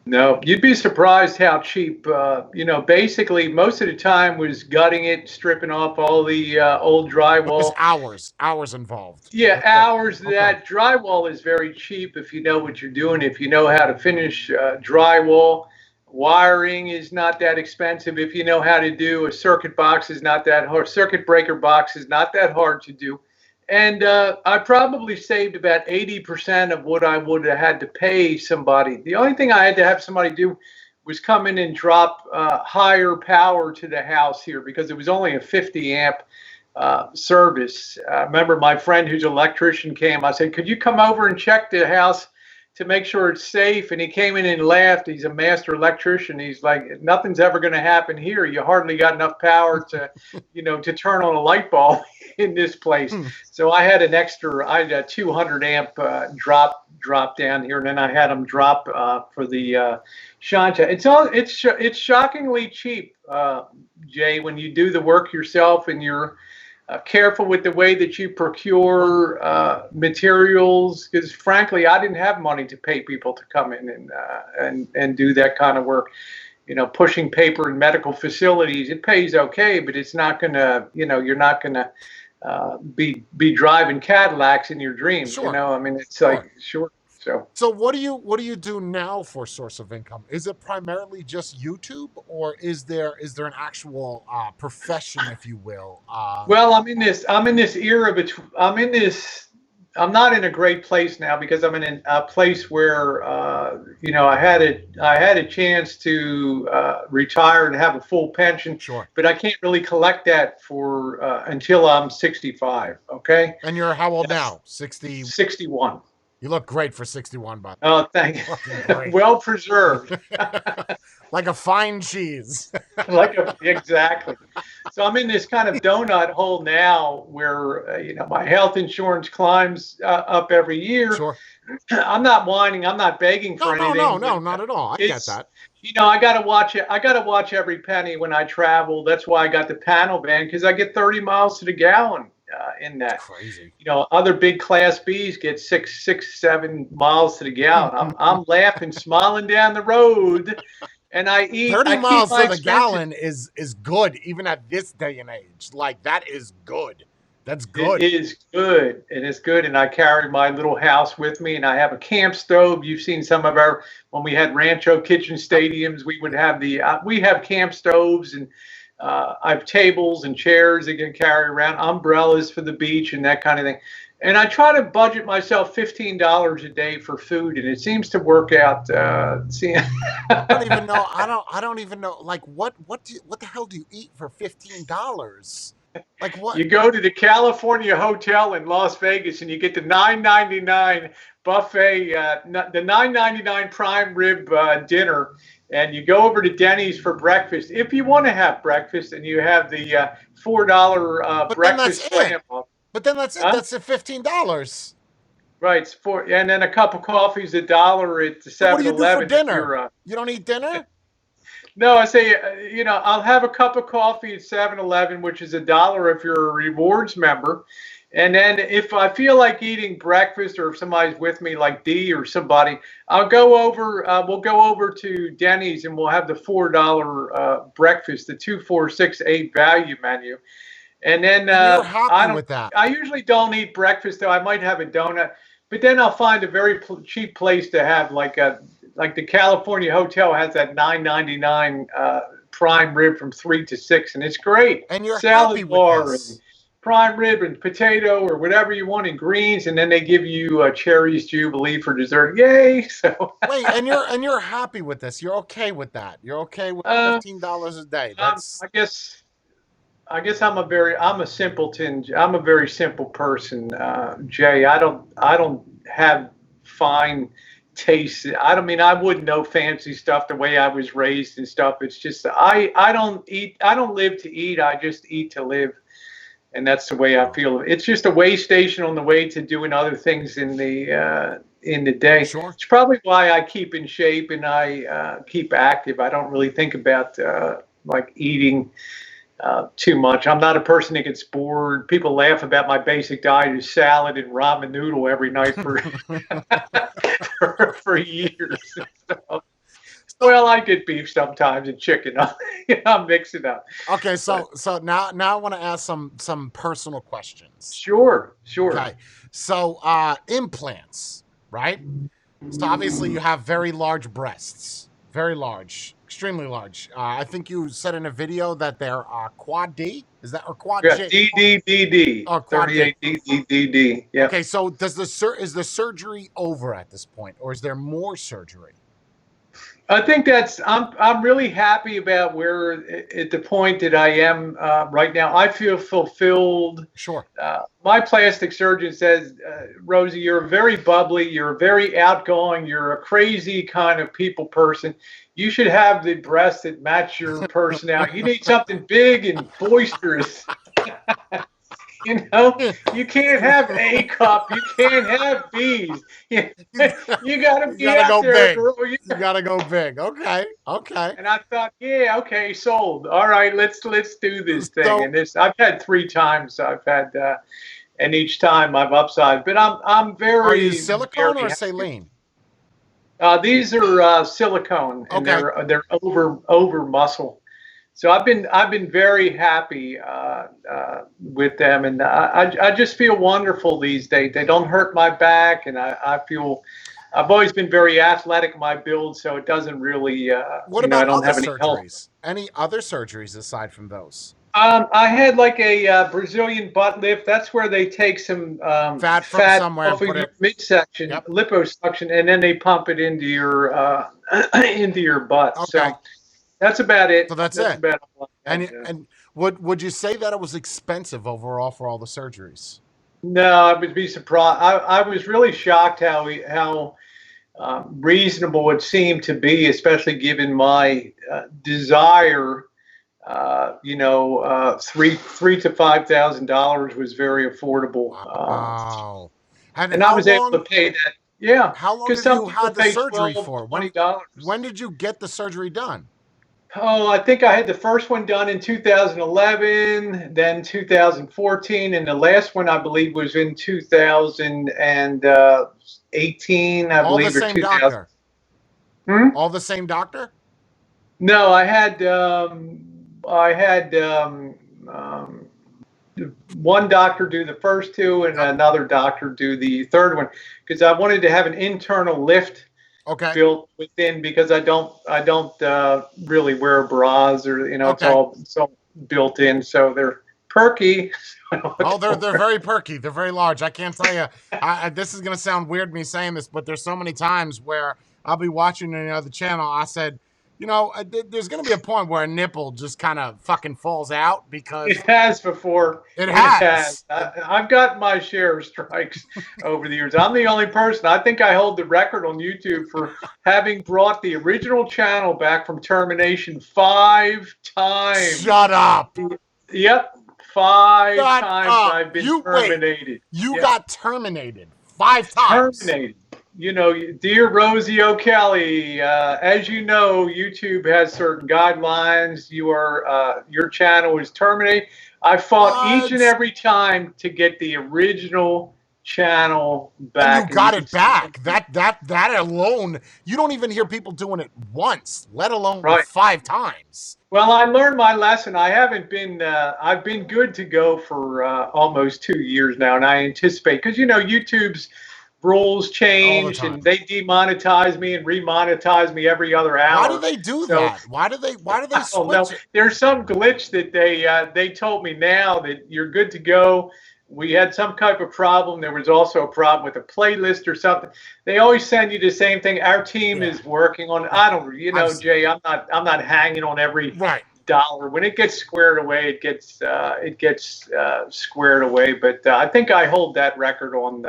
No, you'd be surprised how cheap. Basically, most of the time was gutting it, stripping off all the old But there's drywall. hours involved. Yeah, hours. Okay, That drywall is very cheap if you know what you're doing. If you know how to finish drywall, wiring is not that expensive. If you know how to do a circuit box, is not that hard. Circuit breaker box is not that hard to do. And I probably saved about 80% of what I would have had to pay somebody. The only thing I had to have somebody do was come in and drop higher power to the house here because it was only a 50 amp service. I remember my friend who's an electrician came. I said, could you come over and check the house to make sure it's safe? And he came in and laughed. He's a master electrician. He's like, nothing's ever going to happen here. You hardly got enough power to, to turn on a light bulb in this place. So I had I had a 200 amp drop down here, and then I had them drop for the Shanta. It's shockingly cheap, Jay, when you do the work yourself and you're careful with the way that you procure materials, because frankly, I didn't have money to pay people to come in and do that kind of work. Pushing paper in medical facilities, it pays okay, but it's not gonna, you're not gonna be driving Cadillacs in your dreams. sure. I mean, it's Sure. like sure. So what do you do now for source of income? Is it primarily just YouTube, or is there an actual profession, if you will? Well, I'm in this era I'm not in a great place now because I'm in a place where I had a chance to retire and have a full pension. Sure. But I can't really collect that for until I'm 65. Okay. And you're how old now? 60. 61. You look great for 61, by the way. Oh, thank you. Well preserved. Like a fine cheese. Exactly. So I'm in this kind of donut hole now where, my health insurance climbs up every year. Sure. I'm not whining. I'm not begging for anything. No, not at all. I get that. I got to watch it. I got to watch every penny when I travel. That's why I got the panel van, because I get 30 miles to the gallon in that. That's crazy. Other big class Bs get 7 miles to the gallon. I'm laughing, smiling down the road. And I eat 30 miles to the gallon is good, even at this day and age. Like, that is good. That's good. It is good. It is good. And I carry my little house with me, and I have a camp stove. You've seen some of when we had Rancho Kitchen Stadiums, we would have we have camp stoves, and I have tables and chairs that can carry around, umbrellas for the beach and that kind of thing. And I try to budget myself $15 a day for food, and it seems to work out. I don't even know. I don't even know. Like, what the hell do you eat for $15? Like what? You go to the California Hotel in Las Vegas, and you get the $9.99 buffet, the $9.99 prime rib dinner, and you go over to Denny's for breakfast if you want to have breakfast, and you have the $4 breakfast slam. But then that's it. That's the $15. Right, and then a cup of coffee is $1 at the 7-Eleven. What do you do for dinner? You don't eat dinner? No, I say, I'll have a cup of coffee at 7-Eleven, which is $1 if you're a rewards member. And then if I feel like eating breakfast, or if somebody's with me, like Dee or somebody, we'll go over to Denny's, and we'll have the $4 breakfast, the 2, 4, 6, 8 value menu. And then you're happy with that. I usually don't eat breakfast, though. I might have a donut, but then I'll find a very cheap place to have, like the California Hotel has that $9.99 prime rib from 3 to 6, and it's great. And you're salad happy with bar this. And prime rib and potato or whatever you want, and greens, and then they give you cherries Jubilee for dessert. Yay! So wait, and you're happy with this? You're okay with that? You're okay with $15 a day? That's I guess I'm a simpleton. I'm a very simple person, Jay. I don't have fine taste. I wouldn't know fancy stuff the way I was raised and stuff. It's just I don't live to eat. I just eat to live. And that's the way I feel. It's just a way station on the way to doing other things in the day. Sure. It's probably why I keep in shape and I keep active. I don't really think about like eating too much. I'm not a person that gets bored. People laugh about my basic diet is salad and ramen noodle every night for for years. So, well, I get beef sometimes and chicken. I'll mix it up. Okay, But so now I want to ask some personal questions. sure, sure. Okay, so implants, right? So obviously you have very large breasts, very large, extremely large. I think you said in a video that they're quad D. Is that or quad Yeah, J? DDDD, Or quad D. 38 DDDD. Yeah. Okay, so is the surgery over at this point, or is there more surgery? I think I'm really happy about where at the point that I am right now. I feel fulfilled. Sure. My plastic surgeon says, Rosie, you're very bubbly, you're very outgoing, you're a crazy kind of people person. You should have the breasts that match your personality. You need something big and boisterous. You know, you can't have A cup. You can't have B's. You, you got to You be gotta out go there, big. girl. You gotta go big. Okay. Okay. And I thought, yeah, okay, sold. All right, let's do this thing. So And this, I've had 3 times. I've had, and each time I've upside. But I'm are you very silicone very or happy. saline? These are silicone, and Okay. they're over muscle. So I've been very happy with them, and I just feel wonderful these days. They don't hurt my back, and I feel I've always been very athletic in my build, so it doesn't really What I about don't other have any health. surgeries? Any other surgeries aside from those? I had like a Brazilian butt lift. That's where they take some Fat from fat somewhere off and of put your it. midsection, Yep. liposuction, and then they pump it into your into your butt. Okay. So that's about it. So that's That's it. about all I had. And would you say that it was expensive overall for all the surgeries? No, I would be surprised. I was really shocked how reasonable it seemed to be, especially given my desire. Three to $5,000 was very affordable, Wow. And and I was able to pay that. Yeah, how long because have some you people had the pay surgery 12, for? When $20. did you get the surgery done? Oh, I think I had the first one done in 2011, then 2014, and the last one I believe was in 2018, I All the believe, or same 2000. doctor. Hmm? All the same doctor? No, I had one doctor do the first two and Yep. another doctor do the third one because I wanted to have an internal lift Okay. built within because I don't really wear bras or Okay. it's all built in, so they're perky. Oh, they're very perky. They're very large. I can't tell you. This is gonna sound weird me saying this, but there's so many times where I'll be watching another channel. I said, there's gonna be a point where a nipple just kind of fucking falls out because It has before. it It has. has. I've got my share of strikes over the years. I'm the only person. I think I hold the record on YouTube for having brought the original channel back from termination 5 times. Shut up. Yep, five Shut times up. I've been You wait. terminated. You Yeah, got terminated 5 times. terminated. Dear Rosie O'Kelly, as you know, YouTube has certain guidelines. Your channel is terminated. I fought each and What? every time to get the original channel And you back, and you got can it see back. That alone, you don't even hear people doing it once, let alone right. 5 times. Well, I learned my lesson. I haven't been. I've been good to go for almost 2 years now, and I anticipate because YouTube's rules All the change and time. they demonetize me and remonetize me every other hour. Why do they do So that? Why do they I don't know. switch it? There's some glitch that they told me now that you're good to go. We had some type of problem. There was also a problem with a playlist or something. They always send you the same thing. Our team Yeah. is working on. I don't. Jay. I'm not hanging on every Right. dollar. When it gets squared away, it gets squared away. But I think I hold that record on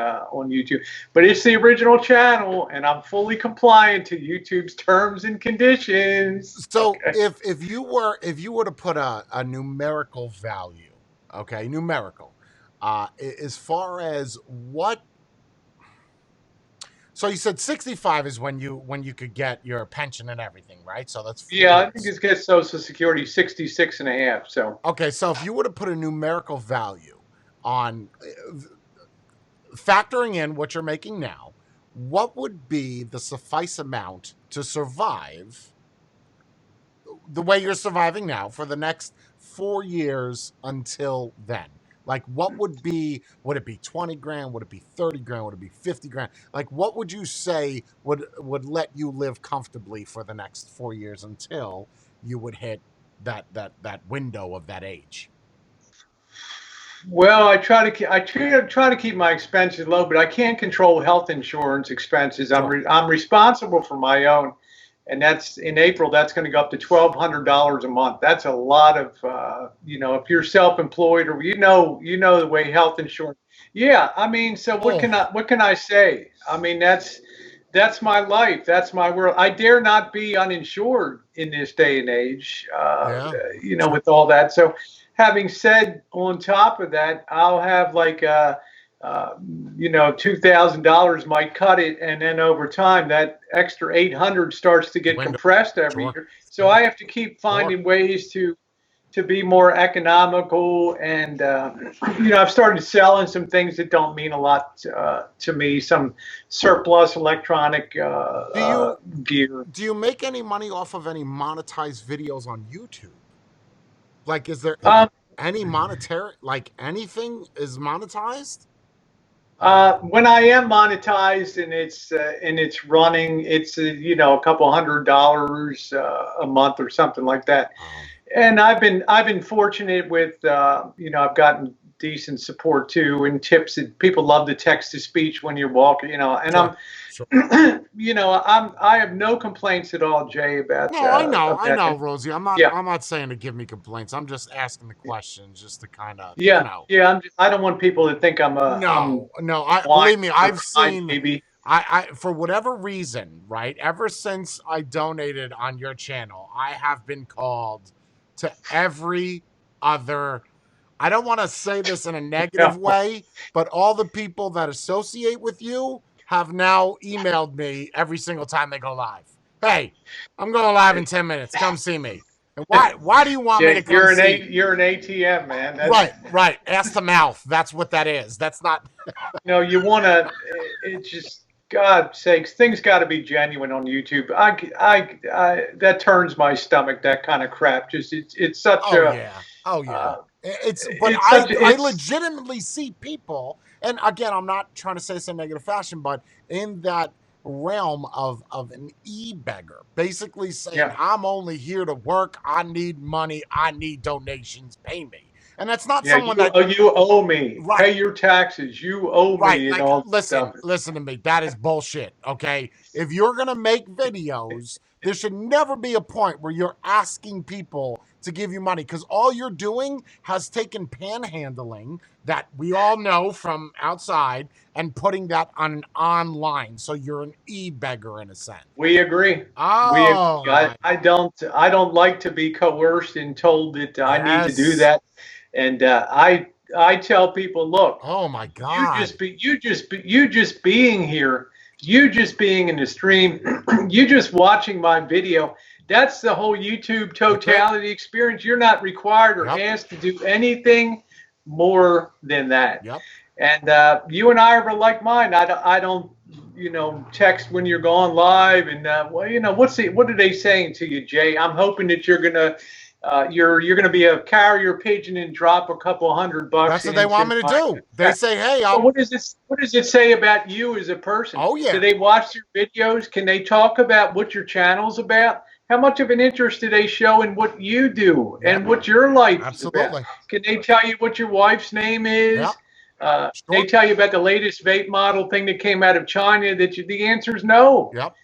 YouTube. But it's the original channel, and I'm fully compliant to YouTube's terms and conditions. So Okay. if you were to put a numerical value, okay, numerical, as far as what. So you said 65 is when you could get your pension and everything, right? So that's 4 Yeah, I think years. it's get Social Security 66 and a half. So Okay, so if you were to put a numerical value on factoring in what you're making now, what would be the suffice amount to survive the way you're surviving now for the next 4 years until then? Like, what would it be 20 grand? Would it be 30 grand? Would it be 50 grand? Like, what would you say would let you live comfortably for the next 4 years until you would hit that window of that age? well, I try to keep my expenses low, but I can't control health insurance expenses. Sure. I'm responsible for my own, and that's in April. That's going to go up to $1,200 a month. That's a lot of if you're self-employed or you know the way health insurance. Yeah, I mean, so Oh, what can I say? I mean, that's my life. That's my world. I dare not be uninsured in this day and age, yeah. Sure. with all that. So, having said on top of that, I'll have like, $2,000 might cut it. And then over time, that extra 800 starts to get Window. compressed every Sure. year. So Sure. I have to keep Sure. finding ways to be more economical. And I've started selling some things that don't mean a lot to me, some surplus electronic Do you gear. do you make any money off of any monetized videos on YouTube? Like, is there Um, any monetary, like anything is monetized? when I am monetized and it's running, it's a couple $100 a month or something like that. Oh, And I've been fortunate with I've gotten decent support too, and tips that people love the text to speech when you're walking, and sure, sure. I have no complaints at all, Jay, about No, I that. know, And Rosie. yeah, I'm not saying to give me complaints. I'm just asking the questions, just to kind of, yeah, yeah. I don't want people to think I'm No. I blind believe me. or I've blind, seen. maybe. I for whatever reason, right? Ever since I donated on your channel, I have been called to every other. I don't want to say this in a Yeah. negative way, but all the people that associate with you have now emailed me every single time they go live. Hey, I'm going live in 10 minutes. Come see me. And why do you want me to Jay, come see you? you're an ATM, man. That's Right, right. Ask the mouth. That's what that is. That's not. you want to. It just God sakes, things got to be genuine on YouTube. That turns my stomach. That kind of crap. Just it's such Oh a yeah. Oh yeah. uh, But it's such I it's legitimately see people, and again, I'm not trying to say this in a negative fashion, but in that realm of an e-beggar, basically saying, yeah. I'm only here to work, I need money, I need donations, pay me. And that's not Yeah, someone that you owe me. right. Pay your taxes. You owe Right. me, and Like, all that listen, stuff. listen to me. That is bullshit. Okay. If you're going to make videos, there should never be a point where you're asking people to give you money, because all you're doing has taken panhandling that we all know from outside and putting that on online. So you're an e-beggar in a sense. We agree. We agree. Oh my. I don't like to be coerced and told that I need to do Yes. that. And I tell people, look, Oh my God. you just being here, you just being in the stream, you just watching my video. That's the whole YouTube That's it. totality experience. You're not required or Yep. asked to do anything more than that. Yep. And you and I are like mine. I don't text when you're going live. And well, what are they saying to you, Jay? I'm hoping that you're gonna be a carrier pigeon and drop a couple $100 That's what they want into me to my do. They check. say, hey, Well, what does it say about you as a person? oh Do yeah. they watch your videos? Can they talk about what your channel's about? How much of an interest do they show in what you do Yep. and what your life is about? Absolutely. Can they tell you what your wife's name is? Yep. They Sure. tell you about the latest vape model thing that came out of China. The answer is no. Yep.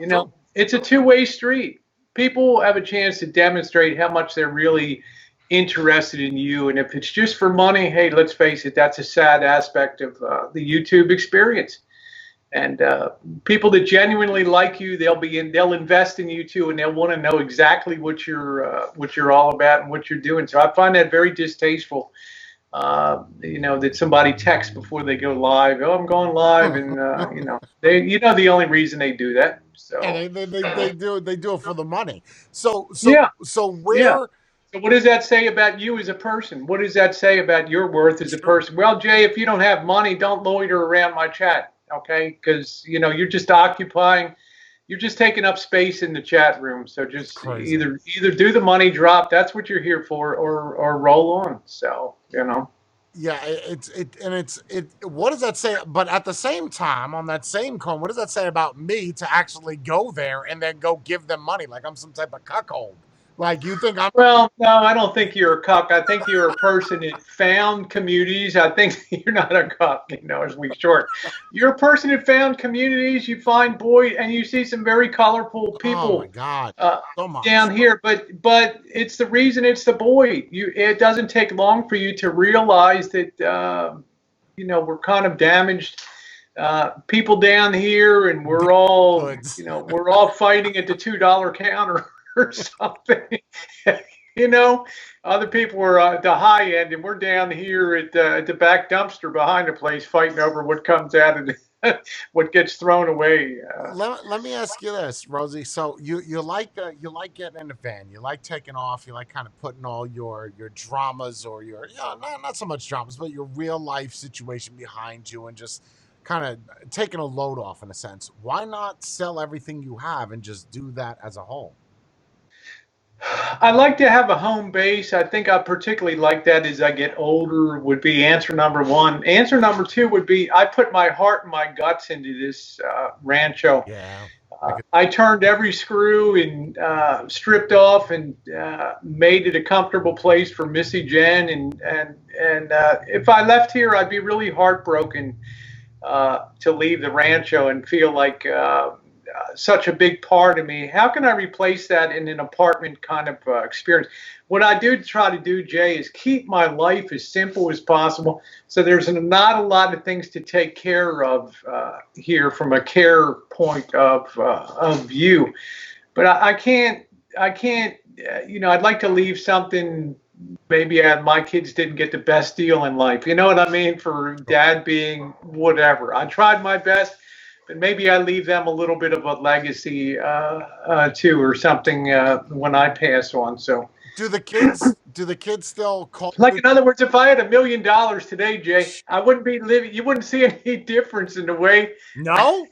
True. It's a two-way street. People have a chance to demonstrate how much they're really interested in you. And if it's just for money, hey, let's face it, that's a sad aspect of the YouTube experience. And people that genuinely like you, they'll invest in you too, and they'll want to know exactly what you're all about and what you're doing. So I find that very distasteful that somebody texts before they go live. Oh, I'm going live, and the only reason they do that. And So they do it for the money. So yeah, yeah. where So what does that say about you as a person? What does that say about your worth as a true. person? Well, Jay, if you don't have money, don't loiter around my chat, okay? Because you're just taking up space in the chat room. So It's just crazy. either do the money drop. That's what you're here for, or roll on. So Yeah, it. What does that say? But at the same time, on that same coin, what does that say about me to actually go there and then go give them money like I'm some type of cuckold? Like you think I'm Well, no, I don't think you're a cuck. I think you're a person that found communities. I think you're not a cuck, as we short. You're a person that found communities. You find boy, and you see some very colorful oh my people god, uh, so much. down here. But it's the reason it's the boy. It doesn't take long for you to realize that we're kind of damaged people down here, and Goods. we're all fighting at the $2 counter or something. you know, Other people are at the high end, and we're down here at the back dumpster behind the place fighting over what comes out of what gets thrown away. Let me ask you this, Rosie. So you like getting in the van, you like taking off, you like kind of putting all your dramas or your not so much dramas, but your real life situation behind you and just kind of taking a load off in a sense. Why not sell everything you have and just do that as a whole? I like to have a home base. I think I particularly like that as I get older, would be answer number one. Answer number two would be I put my heart and my guts into this rancho. Yeah, I turned every screw and stripped off and made it a comfortable place for Missy Jen. And if I left here, I'd be really heartbroken to leave the rancho and feel like such a big part of me. How can I replace that in an apartment kind of experience? What I do try to do, Jay, is keep my life as simple as possible. So there's not a lot of things to take care of here from a care point of view. But I can't. I'd like to leave something. Maybe my kids didn't get the best deal in life. You know what I mean? For dad being whatever. I tried my best, but maybe I leave them a little bit of a legacy too, or something when I pass on. So, do the kids still call like you? in other words, if I had $1 million today, Jay, I wouldn't be living. You wouldn't see any difference in the way. No,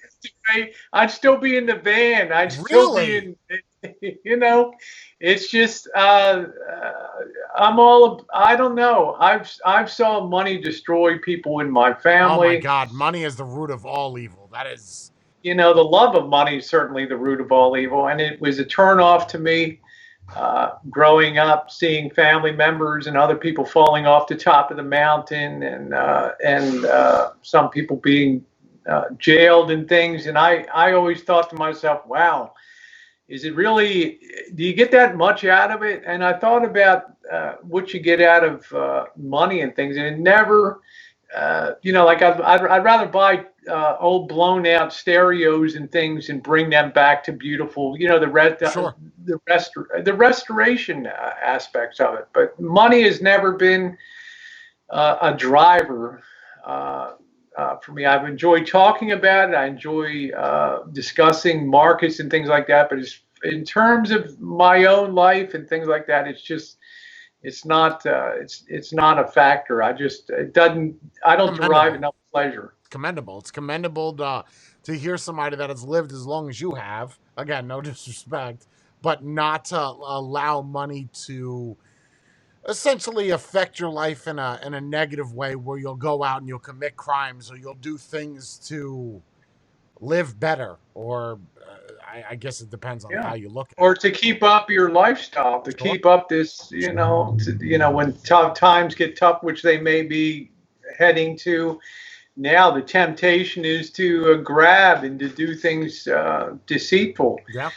I'd still be in the van. I'd still be really. in. It's just I'm all. I don't know. I've saw money destroy people in my Oh my family. God, money is the root of all evil. That is The love of money is certainly the root of all evil, and it was a turnoff to me growing up, seeing family members and other people falling off the top of the mountain, and some people being jailed and things. And I always thought to myself, wow, is it really? Do you get that much out of it? And I thought about what you get out of money and things, and it never. Like I'd rather buy old blown out stereos and things and bring them back to beautiful, sure. the restoration aspects of it. But money has never been a driver for me. I've enjoyed talking about it. I enjoy discussing markets and things like that. But in terms of my own life and things like that, it's not a factor. It doesn't. I don't derive Commendable. enough pleasure. Commendable. It's commendable to hear somebody that has lived as long as you have. Again, no disrespect, but not to allow money to essentially affect your life in a negative way, where you'll go out and you'll commit crimes or you'll do things to live better. Or I guess it depends on Yeah. how you look at Or it. to keep up your lifestyle, to Sure. keep up this, when tough times get tough, which they may be heading to. Now the temptation is to grab and to do things deceitful. Yeah.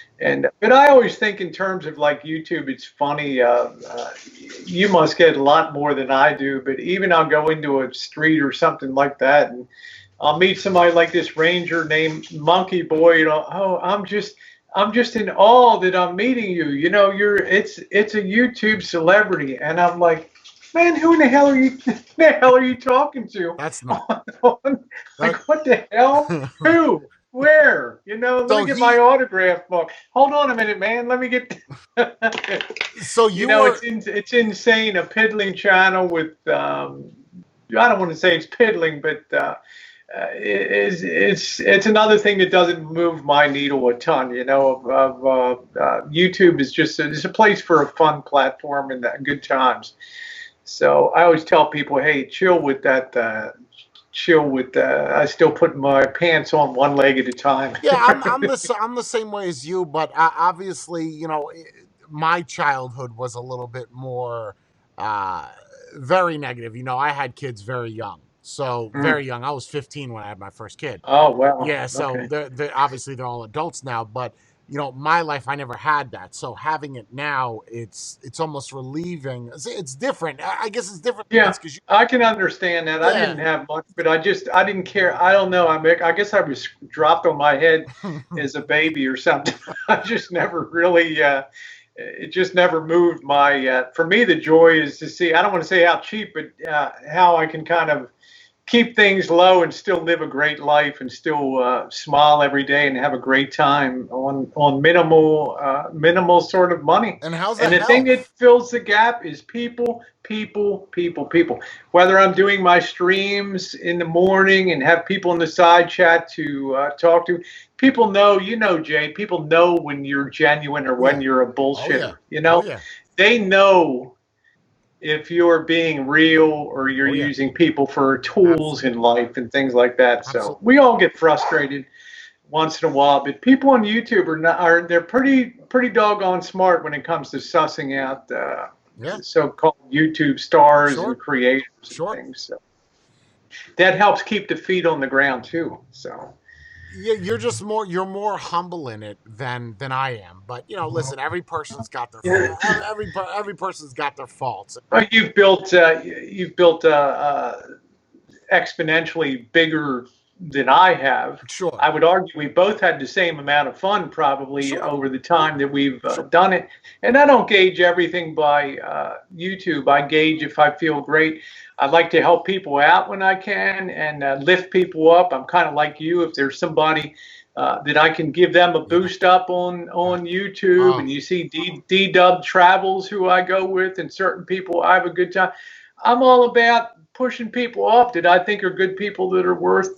But I always think in terms of like YouTube, it's funny. You must get a lot more than I do, but even I'll go into a street or something like that, and I'll meet somebody like this ranger named Monkey Boy. Oh, I'm just in awe that I'm meeting you. It's a YouTube celebrity, and I'm like, man, who in the hell are you? The hell are you talking to? That's not Like, that. what the hell? Who? Where? Let So me get my he, autograph book. Hold on a minute, man. Let me get. so you were, It's insane. A piddling channel with I don't want to say it's piddling, but it's another thing that doesn't move my needle a ton. YouTube is just it's a place for a fun platform and good times. So I always tell people, hey, chill with that. Chill with. I still put my pants on one leg at a time. yeah, I'm the same way as you, but obviously, my childhood was a little bit more uh, very negative. I had kids very young, so Mm. very young. I was 15 when I had my first kid. Oh wow. Yeah, so Okay. they're obviously they're all adults now, but my life I never had that. So having it now, it's almost relieving. It's different. I guess it's different Yeah, because I can understand that. I yeah. didn't have much, but I didn't care. I don't know. I guess I was dropped on my head as a baby or something. I just never really. It just never moved my. For me, the joy is to see. I don't want to say how cheap, but how I can kind of keep things low and still live a great life and still smile every day and have a great time on minimal sort of money. And how's the And the thing that health? fills the gap is people, people, people, people. Whether I'm doing my streams in the morning and have people in the side chat to talk to, people know, Jay, people know when you're genuine or Oh yeah. when you're a Oh yeah. bullshitter. Oh yeah. They know if you're being real or you're Oh yeah. using people for tools in Absolutely. life and things like that. So Absolutely. we all get frustrated once in a while, but people on YouTube they're pretty doggone smart when it comes to sussing out Yeah. so-called YouTube stars and Sure. creators and Sure. things. So that helps keep the feet on the ground too. So Yeah, you're more humble in it than I am. But listen, every person's got their yeah, every person's got their faults. but you've built exponentially bigger than I have. Sure. I would argue we both had the same amount of fun probably Sure. over the Yeah. time that we've Sure. done it. And I don't gauge everything by YouTube. I gauge if I feel great. I like to help people out when I can and lift people up. I'm kind of like you. If there's somebody that I can give them a Yeah. boost up on YouTube, Oh, and you see D Dub Travels, who I go with, and certain people, I have a good time. I'm all about pushing people off that I think are good people that are worth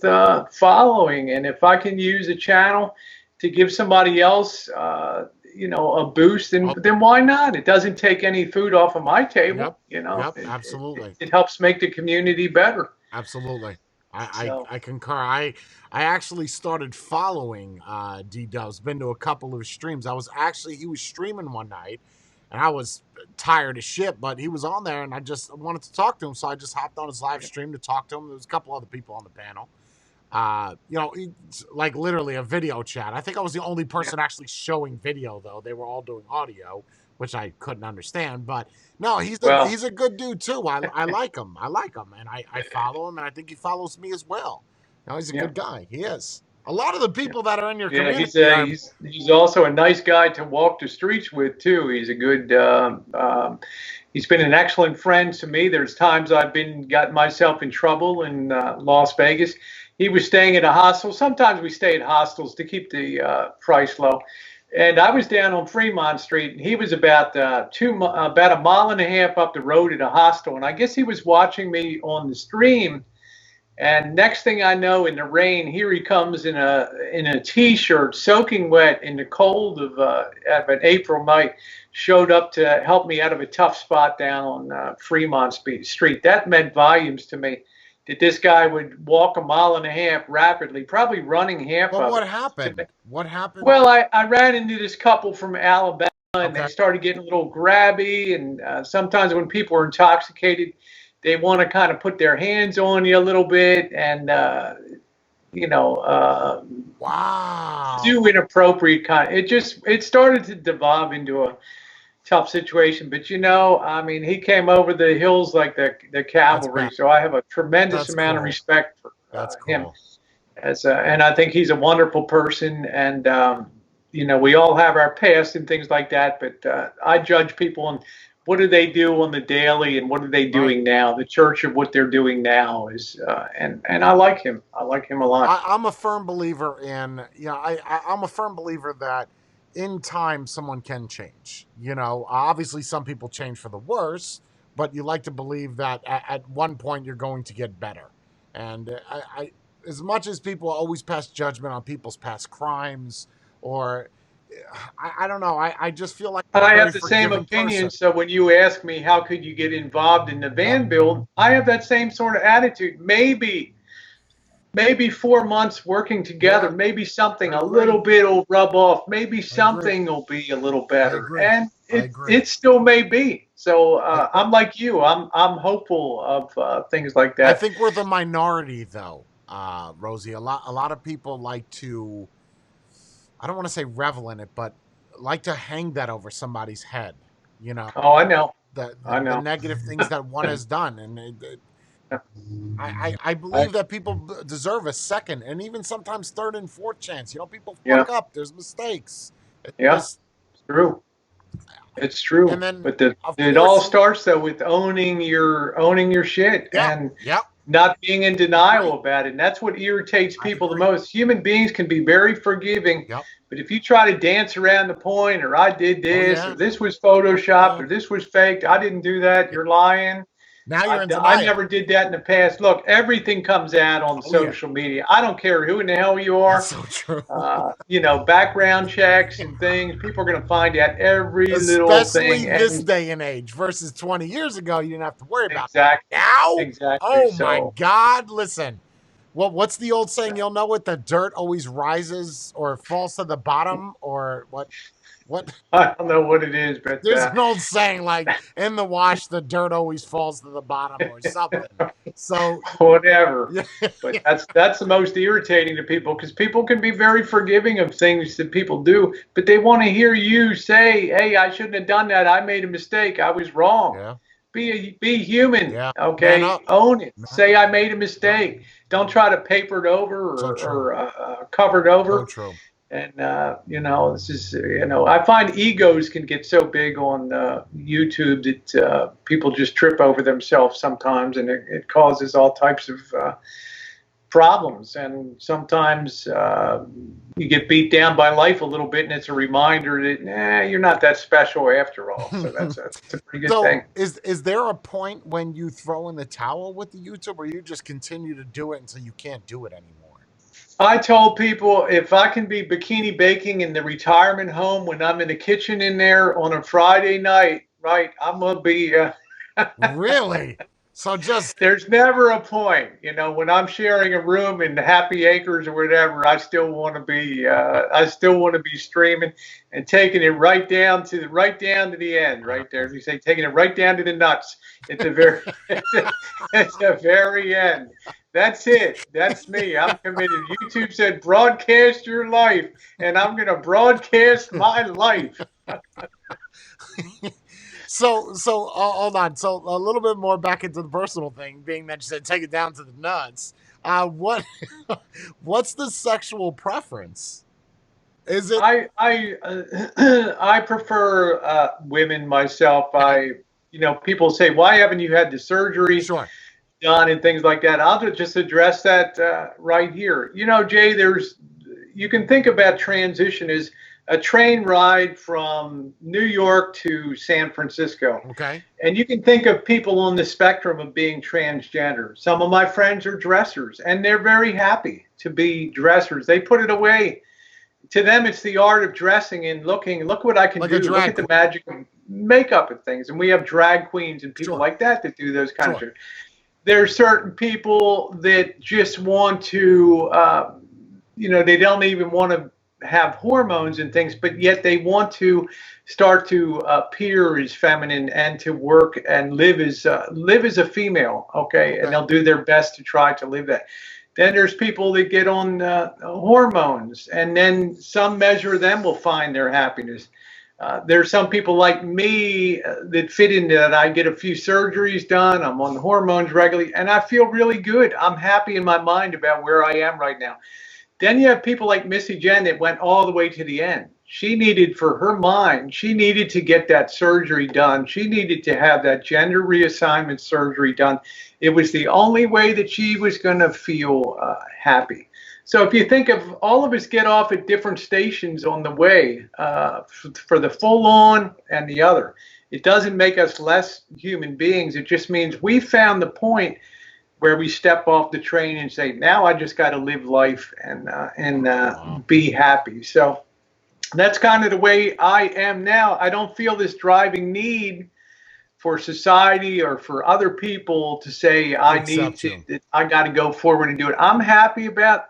following. And if I can use a channel to give somebody else, a boost, then oh, why not? It doesn't take any food off of my table. yep. Yep. Absolutely. It helps make the community better. Absolutely. So I concur. I actually started following D Dub's. Been to a couple of his streams. He was streaming one night, and I was tired as shit. But he was on there, and I just wanted to talk to him, so I just hopped on his live stream to talk to him. There was a couple other people on the panel. It's like literally a video chat. I think I was the only yeah, person actually showing video though. They were all doing audio, which I couldn't understand. But no, well, he's a good dude too. I like him. I like him, and I follow him, and I think he follows me as well. He's a yeah. good guy. He is. A lot of the Yeah. people that are in your Yeah, community are. he's also a nice guy to walk the streets with too. He's a good. He's been an excellent friend to me. There's times I've gotten myself in trouble in Las Vegas. He was staying at a hostel. Sometimes we stay at hostels to keep the price low. And I was down on Fremont Street, and he was about about a mile and a half up the road at a hostel. And I guess he was watching me on the stream, and next thing I know, in the rain, here he comes in a t-shirt, soaking wet in the cold of an April night. Showed up to help me out of a tough spot down on Fremont Street. That meant volumes to me. That this guy would walk a mile and a half rapidly, probably running half But of what it. To me. happened? What happened? Well, I ran into this couple from Alabama, and they Okay. started getting a little grabby. And sometimes when people are intoxicated, they want to kind of put their hands on you a little bit and, you know, uh, do Wow. inappropriate kind. It started to devolve into a tough situation. But I mean, he came over the hills like the That's cavalry. bad. So I have a tremendous That's amount of cool. respect for That's him cool. and I think he's a wonderful person. And we all have our past and things like that. But I judge people on what do they do on the daily, and what are they Right. doing now? The church of what they're doing now is, and I like him. I like him a lot. I'm a firm believer in, I'm a firm believer that in time someone can change. Obviously some people change for the worse, but you like to believe that at one point you're going to get better. And as much as people always pass judgment on people's past crimes, or I don't know, I just feel like I'm I a very have the same forgiving opinion. person. So when you ask me how could you get involved in the Yeah, van build, I have that same sort of attitude. Maybe 4 months working together, yeah, maybe something I a agree. little bit will rub off, maybe I agree. something will be a little I better, agree. and I it agree. it still may be. So I, I'm like you. I'm hopeful of things like I that. think we're the minority, though, Rosie. A lot of people like to, I don't want to say revel in it, but like to hang that over somebody's head. You know, Oh, I know. the the, I the know. negative things that one has done, and I I, believe that people deserve a second and even sometimes third and fourth chance. People yeah, fuck up. There's mistakes. It's yeah, just, it's true. It's and true. then But of it all course, starts though with owning your shit yep, and yep, not being in agree. denial about it. And that's what irritates I people the agree. most. Human beings can be very forgiving, Yep. but if you try to dance around the point, or I did Oh this, yeah. or this was Oh photoshopped, yeah. or this was faked, I didn't do that, Yeah. you're lying. Now you're in I denial. never did that in the past. Look, everything comes out on Oh yeah. social media. I don't care who in the hell you That's are. so true. Background checks and things. People are going to find out every little Especially thing. this And day and age versus 20 years ago, you didn't have to worry about it. exactly, Now, exactly. oh my So God, listen. What's the old saying? You'll know it. The dirt always rises or falls to the bottom, or what? What? I don't know what it is, but There's an old saying like, in the wash, the dirt always falls to the bottom, or something. So, whatever. yeah, But that's the most irritating to people, because people can be very forgiving of things that people do, but they want to hear you say, "Hey, I shouldn't have done that. I made a mistake. I was wrong." yeah, Be human, yeah. Man okay? up. Own it. Man Say up. I made a Yep. mistake. Don't try to paper it over So true. or cover it So over. true. And this is I find egos can get so big on YouTube that people just trip over themselves sometimes, and it causes all types of problems. And sometimes you get beat down by life a little bit, and it's a reminder that you're not that special after all. So that's a pretty good So thing. is there a point when you throw in the towel with the YouTube, or you just continue to do it until you can't do it anymore? I told people, if I can be bikini baking in the retirement home when I'm in the kitchen in there on a Friday night, right, I'm gonna be. Really? So just There's never a point, when I'm sharing a room in Happy Acres or whatever. I still want to be streaming and taking it right down to the end, right there. You say taking it right down to the nuts at the very, at the very end. That's it. That's me. I'm committed. YouTube said broadcast your life, and I'm gonna broadcast my life. hold on. So a little bit more back into the personal thing, being that you said take it down to the nuts. What what's the sexual preference? Is it I prefer women myself. okay? People say, why haven't you had the surgery Sure. done and things like that? I'll just address that right here. Jay, you can think about transition as a train ride from New York to San Francisco. Okay. And you can think of people on the spectrum of being transgender. Some of my friends are dressers, and they're very happy to be dressers. They put it away. To them, it's the art of dressing and looking. Look what I can Like a do. Look drag at the queen. magic of makeup and things. And we have drag queens and people Sure. like that do those kinds of Sure. things. There's certain people that just want to, they don't even want to have hormones and things, but yet they want to start to appear as feminine and to work and live as a female. Okay, and Okay. they'll do their best to try to live that. Then there's people that get on hormones, and then some measure of them will find their happiness. There's some people like me that fit into that. I get a few surgeries done. I'm on hormones regularly, and I feel really good. I'm happy in my mind about where I am right now. Then you have people like Missy Jen that went all the way to the end. She needed, for her mind, she needed to get that surgery done. She needed to have that gender reassignment surgery done. It was the only way that she was going to feel happy. So if you think of all of us get off at different stations on the way for the full on and the other, it doesn't make us less human beings. It just means we found the point where we step off the train and say, now I just got to live life and be happy. So that's kind of the way I am now. I don't feel this driving need for society or for other people to say I got to go forward and do it. I'm happy about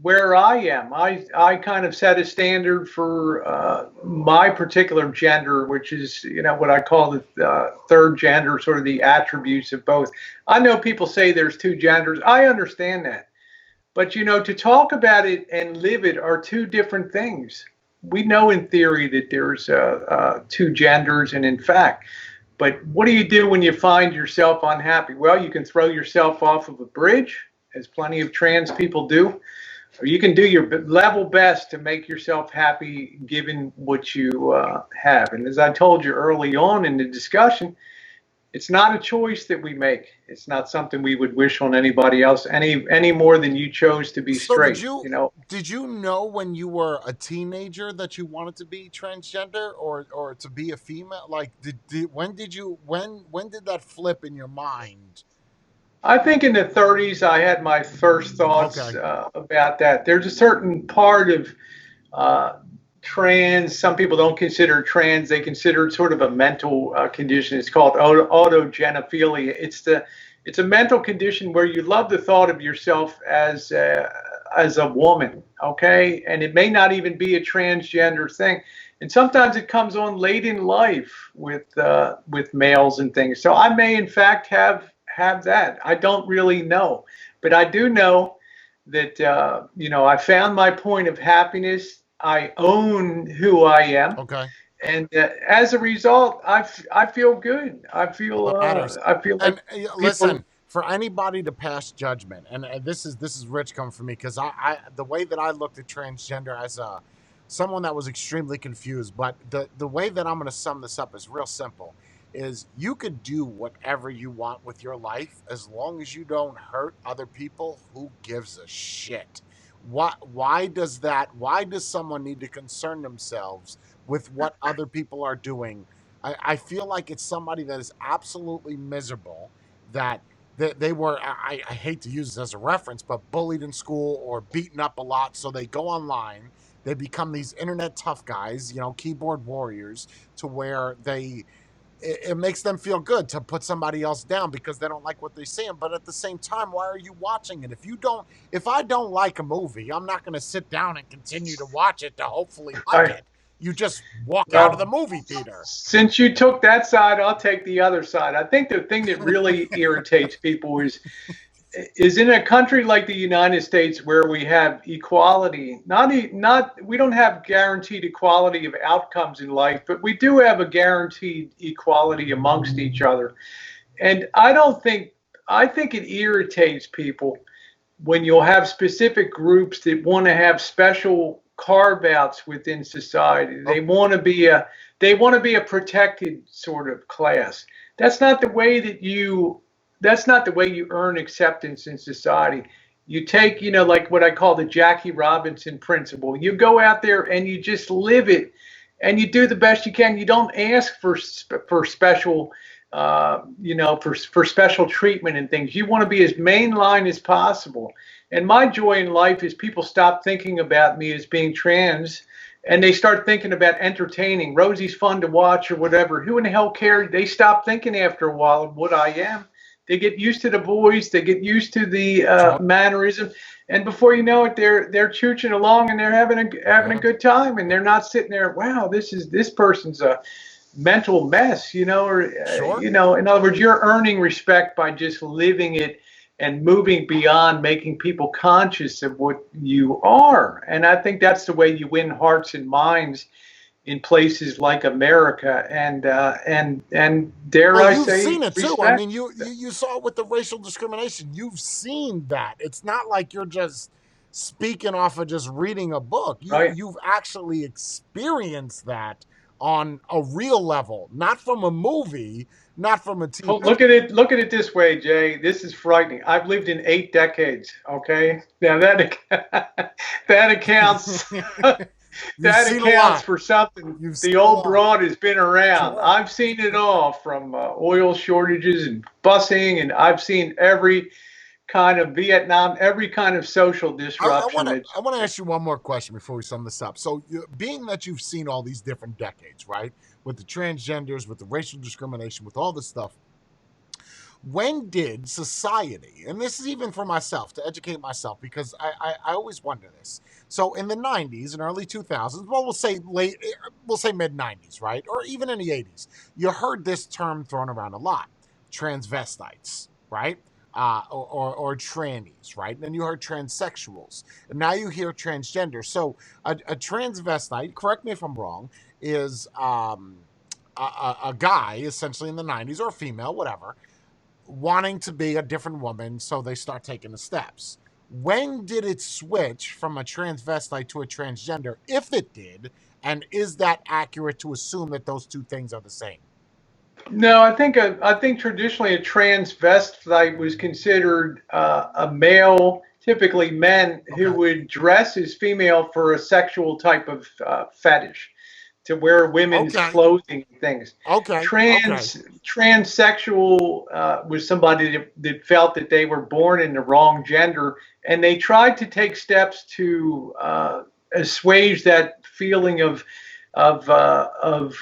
where I am. I kind of set a standard for my particular gender, which is, what I call the third gender, sort of the attributes of both. I know people say there's two genders. I understand that. But, to talk about it and live it are two different things. We know in theory that there's two genders, and in fact, but what do you do when you find yourself unhappy? Well, you can throw yourself off of a bridge, as plenty of trans people do. Or you can do your level best to make yourself happy given what you have. And as I told you early on in the discussion, it's not a choice that we make. It's not something we would wish on anybody else any more than you chose to be straight. Did you know when you were a teenager that you wanted to be transgender or to be a female? Like, when did that flip in your mind? I think in the 30s, I had my first thoughts about that. There's a certain part of trans. Some people don't consider it trans. They consider it sort of a mental condition. It's called autogenophilia. It's a mental condition where you love the thought of yourself as a woman, okay? And it may not even be a transgender thing. And sometimes it comes on late in life with males and things. So I may, in fact, have that. I don't really know, but I do know that I found my point of happiness. I own who I am. Okay. And as a result, I feel good. I feel like listen, for anybody to pass judgment, and this is rich coming from me, because I the way that I looked at transgender as someone that was extremely confused, but the way that I'm going to sum this up is real simple. Is you could do whatever you want with your life as long as you don't hurt other people. Who gives a shit? Why does someone need to concern themselves with what other people are doing? I feel like it's somebody that is absolutely miserable, that they were, I hate to use this as a reference, but bullied in school or beaten up a lot, so they go online, they become these internet tough guys, keyboard warriors, to where it makes them feel good to put somebody else down because they don't like what they're seeing. But at the same time, why are you watching it? If I don't like a movie, I'm not going to sit down and continue to watch it to hopefully like it. You just walk out of the movie theater. Since you took that side, I'll take the other side. I think the thing that really irritates people is in a country like the United States, where we have equality, we don't have guaranteed equality of outcomes in life, but we do have a guaranteed equality amongst each other. And I think it irritates people when you'll have specific groups that want to have special carve-outs within society. They want to be a protected sort of class. That's not the way you earn acceptance in society. You take, like what I call the Jackie Robinson principle. You go out there and you just live it, and you do the best you can. You don't ask for special, for special treatment and things. You want to be as mainline as possible. And my joy in life is people stop thinking about me as being trans, and they start thinking about entertaining. Rosie's fun to watch or whatever. Who in the hell cares? They stop thinking after a while of what I am. They get used to the voice. They get used to the mannerism, and before you know it, they're chooching along and they're having a good time. And they're not sitting there, wow, this person's a mental mess, or Sure. in other words, you're earning respect by just living it and moving beyond making people conscious of what you are. And I think that's the way you win hearts and minds in places like America, and dare I say, you've seen it too. respect. I mean, you saw it with the racial discrimination. You've seen that. It's not like you're just speaking off of just reading a book. Right. You've actually experienced that on a real level, not from a movie, not from a Oh, TV. look at it. Look at it this way, Jay. This is frightening. I've lived in 8 decades. Okay, now that that accounts You've that seen a accounts lot. for something. You've The seen a old lot. broad has been around. Correct. I've seen it all, from oil shortages and busing, and I've seen every kind of Vietnam, every kind of social I disruption. want to That's I want to ask you one more question before we sum this up. So, being that you've seen all these different decades, right, with the transgenders, with the racial discrimination, with all this stuff, when did society, and this is even for myself to educate myself, because I always wonder this. So in the 90s and early 2000s, well, we'll say mid 90s, right, or even in the 80s, you heard this term thrown around a lot: transvestites, right, or trannies, right? And then you heard transsexuals, and now you hear transgender. So a transvestite, correct me if I'm wrong, is a guy essentially in the 90s, or a female, whatever, wanting to be a different woman, so they start taking the steps. When did it switch from a transvestite to a transgender, if it did, and is that accurate to assume that those two things are the same? No, I think traditionally a transvestite was considered a male, typically men, who Okay. would dress as female for a sexual type of fetish, to wear women's Okay. clothing and things. Okay. Okay. Transsexual was somebody that felt that they were born in the wrong gender, and they tried to take steps to assuage that feeling of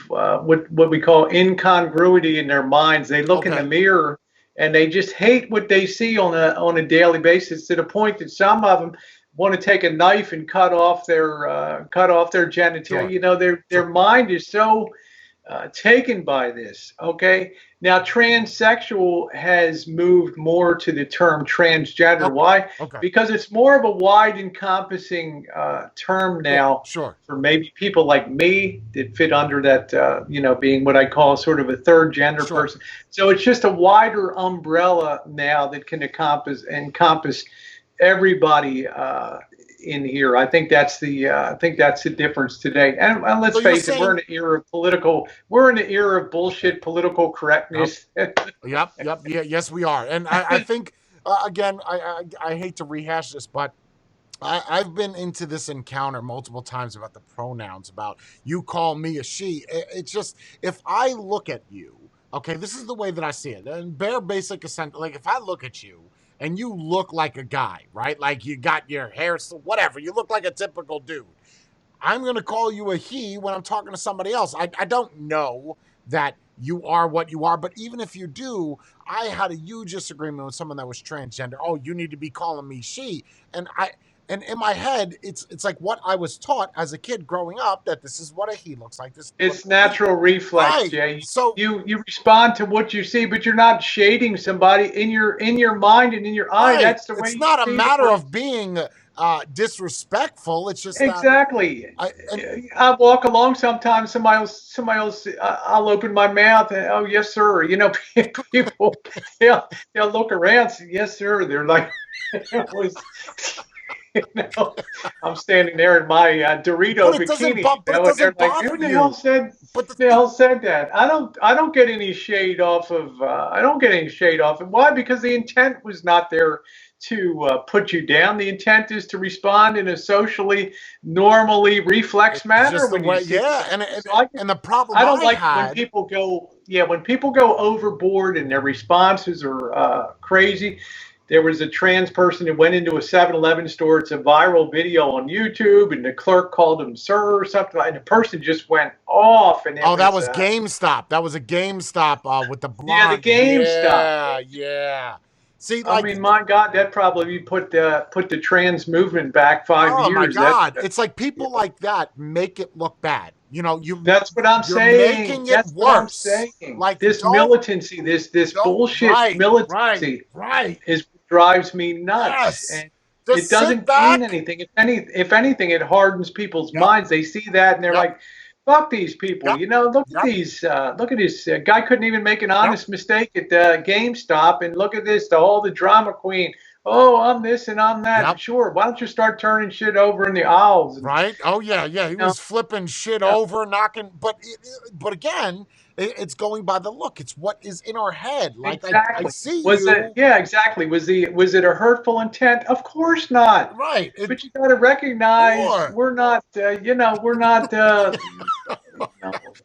what we call incongruity in their minds. They look in the Okay. mirror and they just hate what they see on a daily basis, to the point that some of them want to take a knife and cut off their genitalia. Sure. You know, their Sure. mind is so taken by this. Okay. Now, transsexual has moved more to the term transgender. Okay. Why? Okay. Because it's more of a wide encompassing term Sure. now Sure. for maybe people like me that fit under that, being what I call sort of a third gender Sure. person. So it's just a wider umbrella now that can encompass everybody in here. I think that's the difference today. And let's So you're face it, saying, we're in an era of bullshit political yep, correctness. yep, yep, yeah, yes, we are, and I think again, I hate to rehash this, but I've been into this encounter multiple times about the pronouns, about you call me a she. It's just, if I look at you, okay, this is the way that I see it. And bare basic assent, like if I look at you and you look like a guy, right? Like you got your hair, whatever, you look like a typical dude. I'm going to call you a he when I'm talking to somebody else. I don't know that you are what you are, but even if you do, I had a huge disagreement with someone that was transgender. Oh, you need to be calling me she. And in my head, it's like what I was taught as a kid growing up, that this is what a he looks like. This is what It's natural reflex, right. Jay. So You respond to what you see, but you're not shading somebody in your mind and in your eye. right. That's the way It's you not a see the matter person. of being disrespectful. It's just that Exactly. I and I walk along sometimes. Somebody else. I'll open my mouth and, oh, yes, sir. You know, people they'll look around. Say, yes, sir. They're like, it was, you know, I'm standing there in my Dorito bikini, but it and they're doesn't like, bother who the hell you. said? But The hell said that? I don't get any shade off of. I don't get any shade off of. Why? Because the intent was not there to put you down. The intent is to respond in a socially, normally reflex it's manner just the when you way, see yeah. something. And So and the problem I don't I like it when had, people go, yeah, when people go overboard and their responses are crazy. There was a trans person who went into a 7-Eleven store. It's a viral video on YouTube, and the clerk called him sir or something, and the person just went off, and it oh, that was, was GameStop. That was a GameStop with the yeah, the blonde. GameStop. Yeah, yeah. See, I like, mean, my God, that probably put the trans movement back 5 oh my years. God. It's like people like that make it look bad. That's what I'm You're saying. making it That's what I'm worse. saying. Like, This militancy, this don't, bullshit right, right, militancy right. is what drives me nuts. Yes. And it Just sit doesn't gain back. anything. If anything, it hardens people's Yep, minds. They see that and they're yep, like, "Fuck these people." yep, You know, look at yep, these. Look at this guy couldn't even make an yep. honest mistake at GameStop, and look at this. All the drama queen. oh, I'm this and I'm that. Yep. Sure. Why don't you start turning shit over in the aisles? And, Right? Oh yeah, yeah. He you know, was flipping shit yeah, over, knocking. But again, it's going by the look. It's what is in our head. Like I exactly. see Was it? you. Yeah, exactly. Was it a hurtful intent? Of course not. Right. But you got to recognize Or we're not. We're not.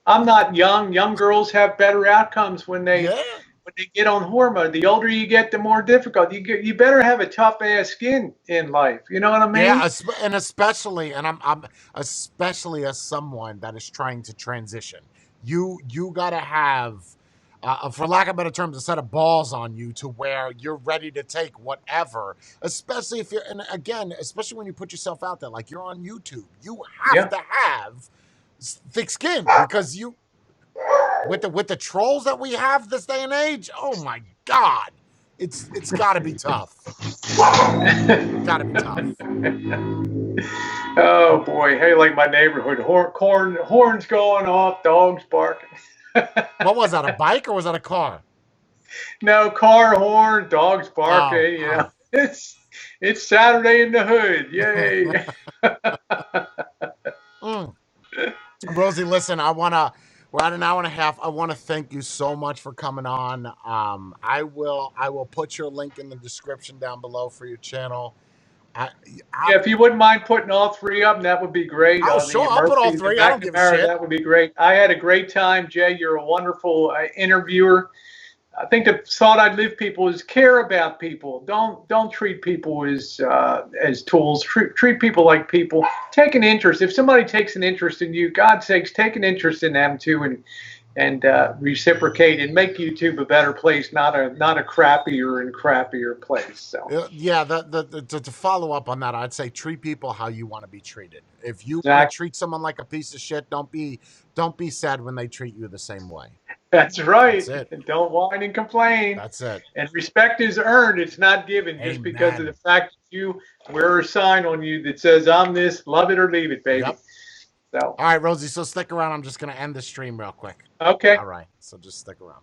I'm not young. Young girls have better outcomes yeah, when they get on hormone. The older you get, the more difficult. You better have a tough ass skin in life. You know what I yeah. mean? And especially, and I'm especially as someone that is trying to transition. You gotta have. For lack of better terms, a set of balls on you to where you're ready to take whatever, especially if you're, and again, especially when you put yourself out there, like you're on YouTube, you have Yeah. to have thick skin because you, with the trolls that we have this day and age, oh my god, it's got to be tough. Got to be tough. Oh boy, hey, like my neighborhood, horns going off, dogs barking. What was that? A bike or was that a car? No, car horn, dogs Oh, barking. oh. It's Saturday in the hood. Yay! Mm. Rosie, listen, we're at an hour and a half. I want to thank you so much for coming on. I will put your link in the description down below for your channel. I, I Yeah, if you wouldn't mind putting all three of them, that would be great. oh The sure, I'll put all Murphy, the three. I don't give a McNamara, shit. that would be great. I had a great time, Jay. You're a wonderful interviewer. I think the thought I'd leave people is care about people. Don't treat people as tools. Treat people like people. Take an interest. If somebody takes an interest in you, God's sakes, take an interest in them too, and reciprocate and make YouTube a better place, not a crappier and crappier place. So Yeah, to follow up on that, I'd say treat people how you want to be treated. If you want to exactly. treat someone like a piece of shit, don't be sad when they treat you the same way. That's That's right. it. And don't whine and complain. That's it. And respect is earned. It's not given just because of the Amen. fact that you wear a sign on you that says, I'm this, love it or leave it, baby. Yep. So, All right, Rosie. So stick around. I'm just gonna end the stream real quick. okay. All right. So just stick around.